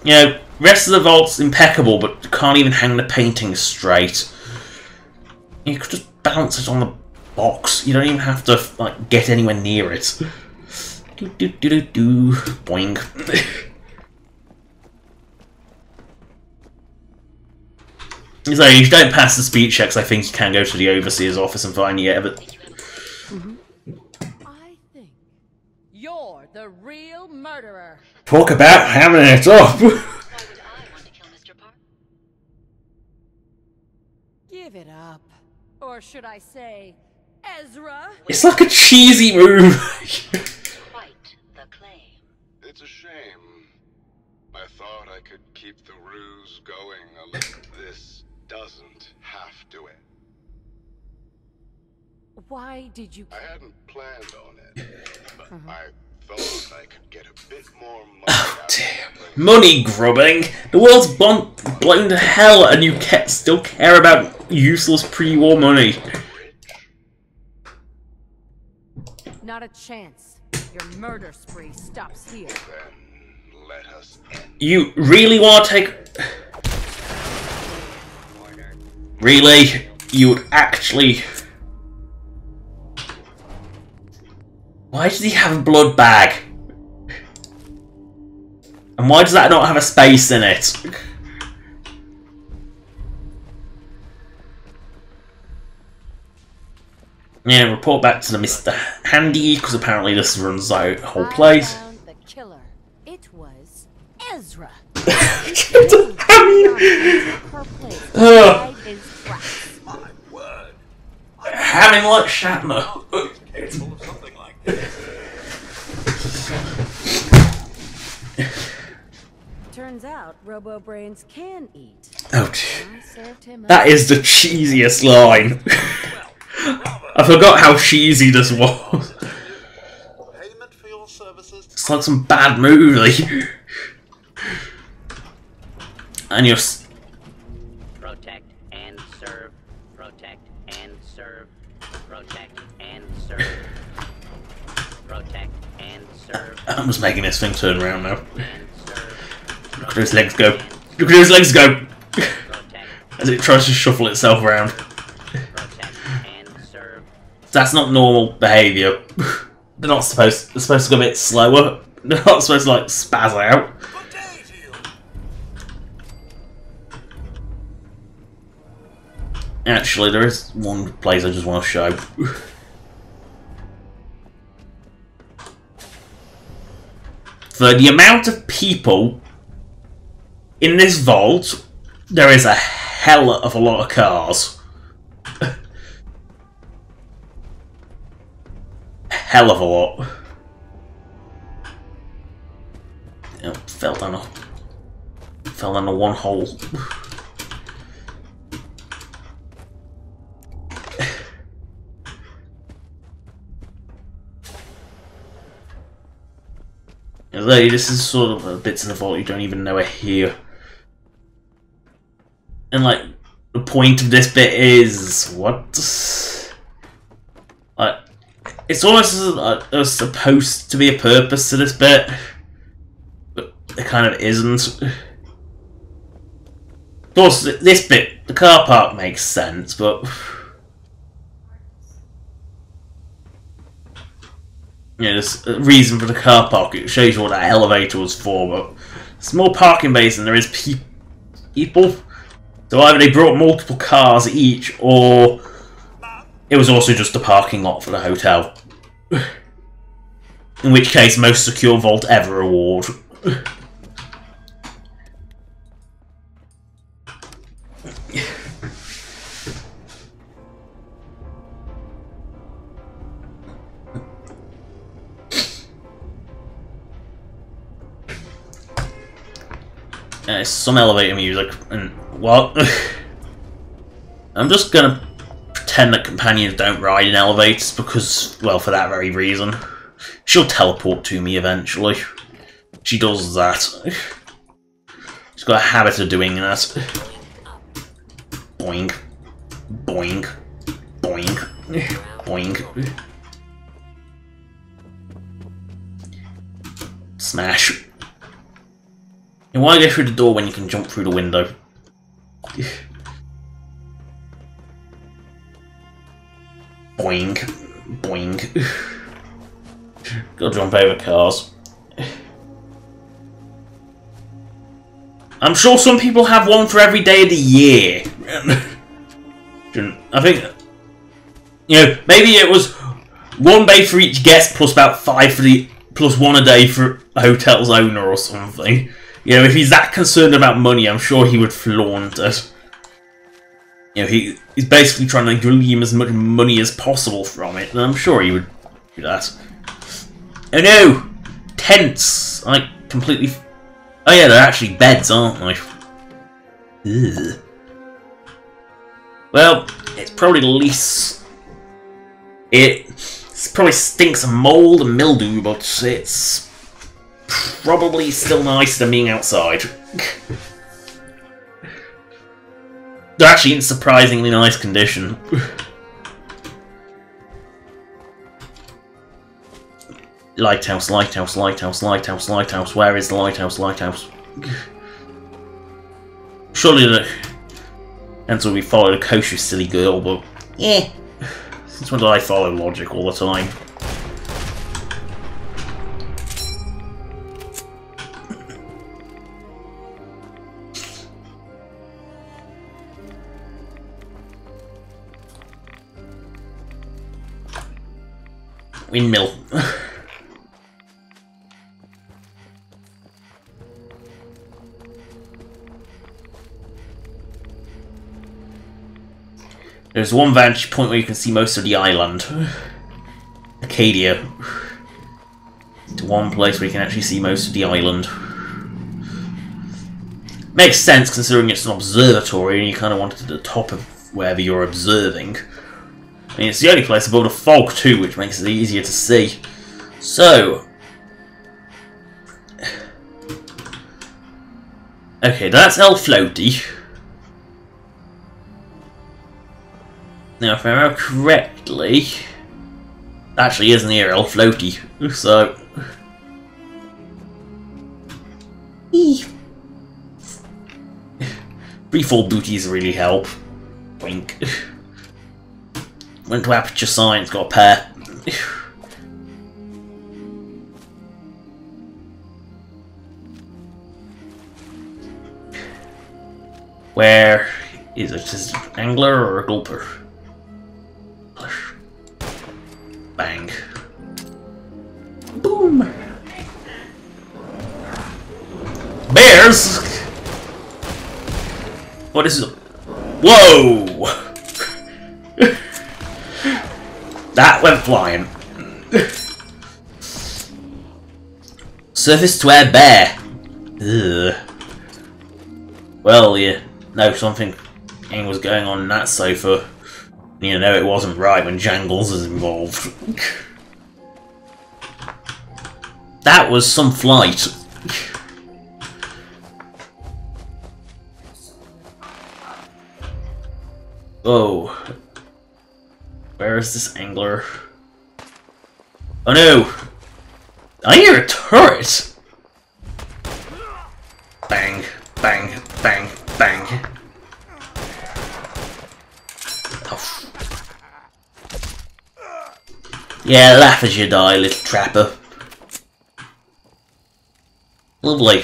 You know, rest of the vault's impeccable, but you can't even hang the painting straight. You could just bounce it on the box. You don't even have to like get anywhere near it. Do do do do do. Boing. So if you don't pass the speed checks, I think you can go to the overseer's office and find the evidence. I think you're the real murderer. Talk about hamming it up. Give it up. Or should I say, Ezra? It's like a cheesy move. It's a shame. I thought I could keep the ruse going a little. This doesn't have to end. Why did you... I hadn't planned on it, but I thought I could get a bit more money out of it. Money grubbing? The world's blown to hell and you still care about useless pre-war money. Not a chance. Your murder spree stops here. Then let us end. You really want to take... Really? You would actually... Why does he have a blood bag? And why does that not have a space in it? Yeah, report back to the Mr. Handy, because apparently this runs the whole place. Found the killer. It was Ezra. Having like Shatner. Turns out Robo Brains can eat. Oh, that is the cheesiest line. I forgot how cheesy this was. It's like some bad movie. And you're... Protect and serve. Protect and serve. Protect and serve. Protect and serve. I'm just making this thing turn around now. Look at his legs go. Look at his legs go! As it tries to shuffle itself around. That's not normal behaviour. They're supposed to go a bit slower. They're not supposed to like spaz out. Actually, there is one place I just want to show. For the amount of people in this vault, there is a hell of a lot of cars. Hell of a lot. Oh, fell down a one hole. This is sort of bits in the vault you don't even know are here. And like, the point of this bit is... what? Like, it's almost as there's supposed to be a purpose to this bit, but it kind of isn't. Of course, this bit, the car park makes sense, but... yeah, there's a reason for the car park. It shows you what that elevator was for, but small parking base and there is people. So either they brought multiple cars each, or it was also just a parking lot for the hotel. In which case, most secure vault ever award. Some elevator music, and what? I'm just gonna pretend that companions don't ride in elevators because, well, for that very reason. She'll teleport to me eventually. She does that. She's got a habit of doing that. Boing. Boing. Boing. Boing. Smash. And why go through the door when you can jump through the window? Boing. Boing. Gotta jump over cars. I'm sure some people have one for every day of the year. I think, you know, maybe it was 1 day for each guest plus about 5 for the plus 1 a day for a hotel's owner or something. You know, if he's that concerned about money, I'm sure he would flaunt it. You know, he's basically trying to glean as much money as possible from it, and I'm sure he would do that. Oh no! Tents! Like, completely... Oh yeah, they're actually beds, aren't they? Ugh. Well, it's probably the least... It probably stinks of mold and mildew, but it's probably still nicer than being outside. They're actually in surprisingly nice condition. Lighthouse, lighthouse, lighthouse, lighthouse, lighthouse. Where is the lighthouse, lighthouse? Surely the answer we follow the coast, you silly girl, but yeah. Since when did I follow logic all the time? Windmill. There's one vantage point where you can see most of the island. Acadia. To one place where you can actually see most of the island. Makes sense considering it's an observatory and you kind of want it at the top of wherever you're observing. I mean, it's the only place above the fog too, which makes it easier to see. So... okay, that's El Floaty. Now, if I remember correctly, actually isn't here El Floaty, so... Freefall booties really help. Wink. Went to Aperture Science, got a pair. Where is it? Is it an angler or a gulper? Bang. Boom! Bears! What is it? Whoa! That went flying. Surface to air bear. Ugh. Well, you know something was going on in that sofa. You know it wasn't right when Jangles was involved. That was some flight. Oh. Where is this angler? Oh no! I hear a turret! Bang, bang, bang, bang. Oh. Yeah, laugh as you die, little trapper. Lovely.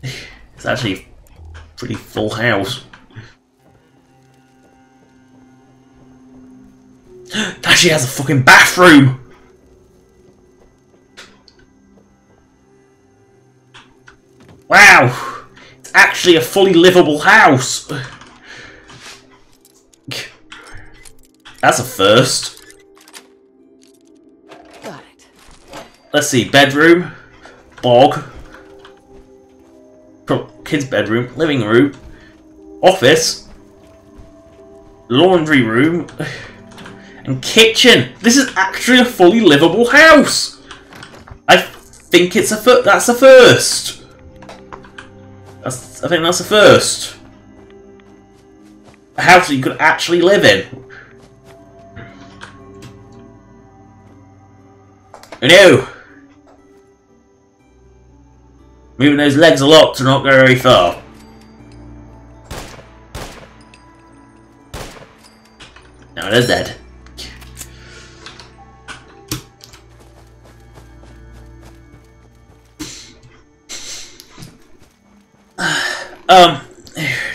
It's actually a pretty full house. It actually has a fucking bathroom! Wow! It's actually a fully livable house! That's a first. Got it. Let's see, bedroom, bog, kid's bedroom, living room, office, laundry room, and kitchen. This is actually a fully livable house. I think it's that's a first. I think that's a first. A house that you could actually live in. No. Moving those legs a lot to not go very far. Now they're dead.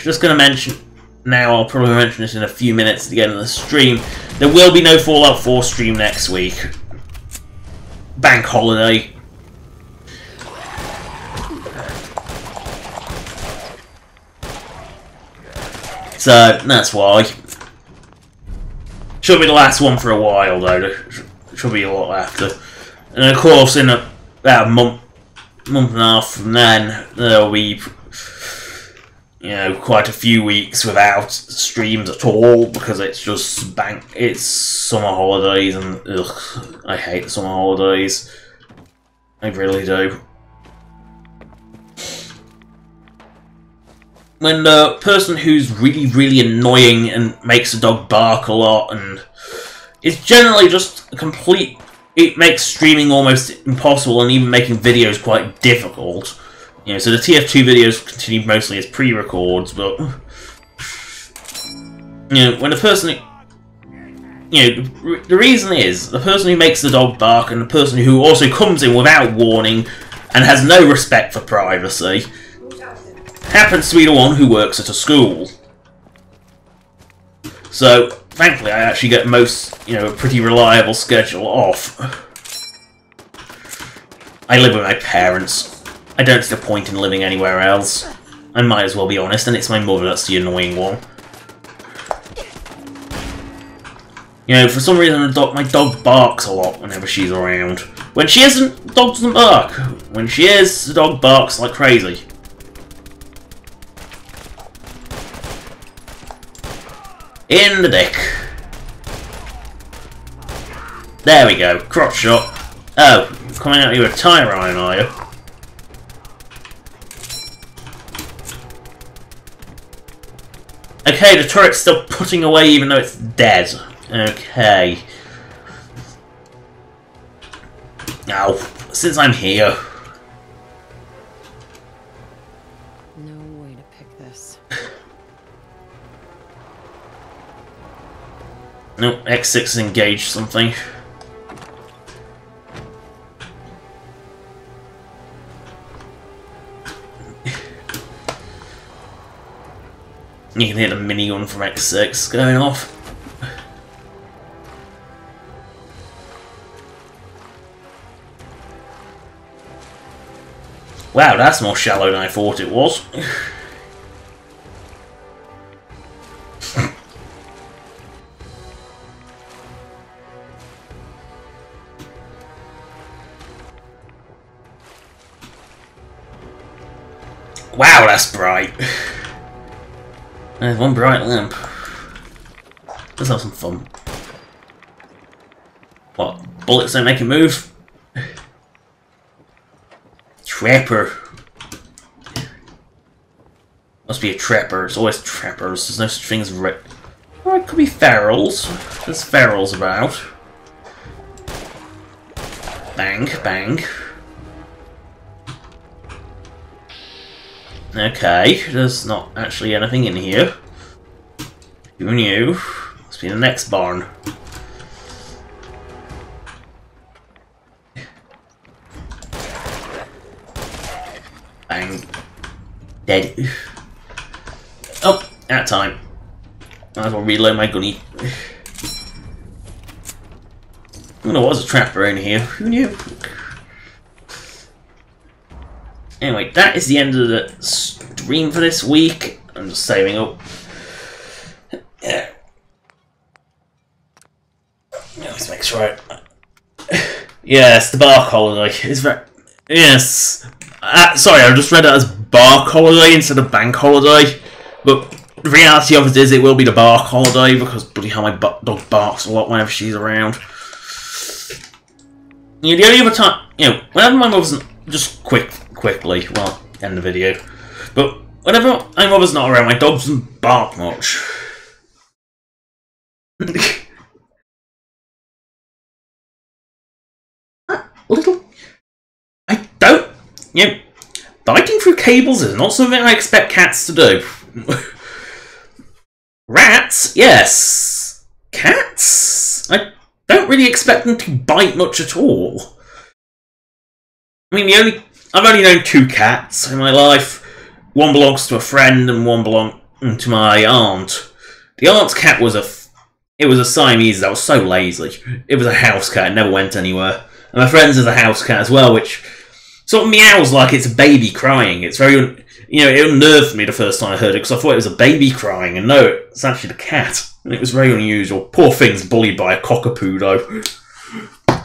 Just gonna mention now, I'll probably mention this in a few minutes at the end of the stream. There will be no Fallout 4 stream next week. Bank holiday. So, that's why. Should be the last one for a while, though. There should be a lot after. And of course, in about a month and a half from then, there'll be, you know, quite a few weeks without streams at all, because it's just it's summer holidays, and ugh, I hate the summer holidays. I really do. When the person who's really, really annoying and makes the dog bark a lot, and it's generally just a complete, it makes streaming almost impossible, and even making videos quite difficult. You know, so the TF2 videos continue mostly as pre-records, but you know, when the person, you know, the reason is the person who makes the dog bark and the person who also comes in without warning and has no respect for privacy happens to be the one who works at a school. So, thankfully, I actually get most, you know, a pretty reliable schedule off. I live with my parents. I don't see the point in living anywhere else. I might as well be honest, and it's my mother that's the annoying one. You know, for some reason my dog barks a lot whenever she's around. When she isn't, the dog doesn't bark. When she is, the dog barks like crazy. In the dick. There we go, crotch shot. Oh, coming at you with a tire iron, are you? Okay, the turret's still putting away even though it's dead. Okay. Now, since I'm here... No way to pick this. No, X6 has engaged something. You can hear the minigun from X6 going off. Wow, that's more shallow than I thought it was. Wow, that's bright. There's one bright lamp. Let's have some fun. What? Bullets don't make it move? Trapper. Must be a trapper. It's always trappers. There's no such thing as well, it could be ferals. There's ferals about. Bang, bang. Okay, there's not actually anything in here. Who knew? Must be the next barn. Bang. Dead. Oh, out of time. Might as well reload my gunny. Oh, there was a trapper in here. Who knew? Anyway, that is the end of the stream for this week. I'm just saving up. Yeah. Let's make sure. Yes, the bark holiday is very. Yes. Sorry, I just read it as bark holiday instead of bank holiday. But the reality of it is, it will be the bark holiday because bloody hell, my dog barks a lot whenever she's around. You know, the only other time, you know, whenever my mother's just quickly, well, end the video. But whenever my mother's not around, my dog doesn't bark much. Little, I don't, you know, biting through cables is not something I expect cats to do. Rats, yes. Cats, I don't really expect them to bite much at all. I mean, I've only known 2 cats in my life. One belongs to a friend and one belonged to my aunt. The aunt's cat was a Siamese that was so lazy. It was a house cat, it never went anywhere. And my friend's is a house cat as well, which sort of meows like it's a baby crying. It's very, you know, it unnerved me the first time I heard it because I thought it was a baby crying, and no, it's actually the cat. And it was very unusual. Poor thing's bullied by a cockapoo, though.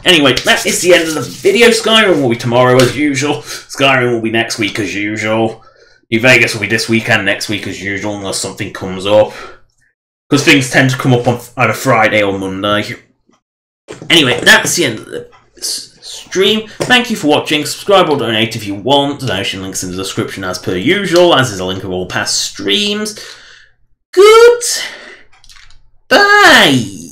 Anyway, that is the end of the video. Skyrim will be tomorrow as usual. Skyrim will be next week as usual. New Vegas will be this weekend, next week as usual, unless something comes up. Because things tend to come up on either Friday or Monday. Anyway, that's the end of the stream. Thank you for watching. Subscribe or donate if you want. Donation links in the description as per usual, as is a link of all past streams. Good. Bye.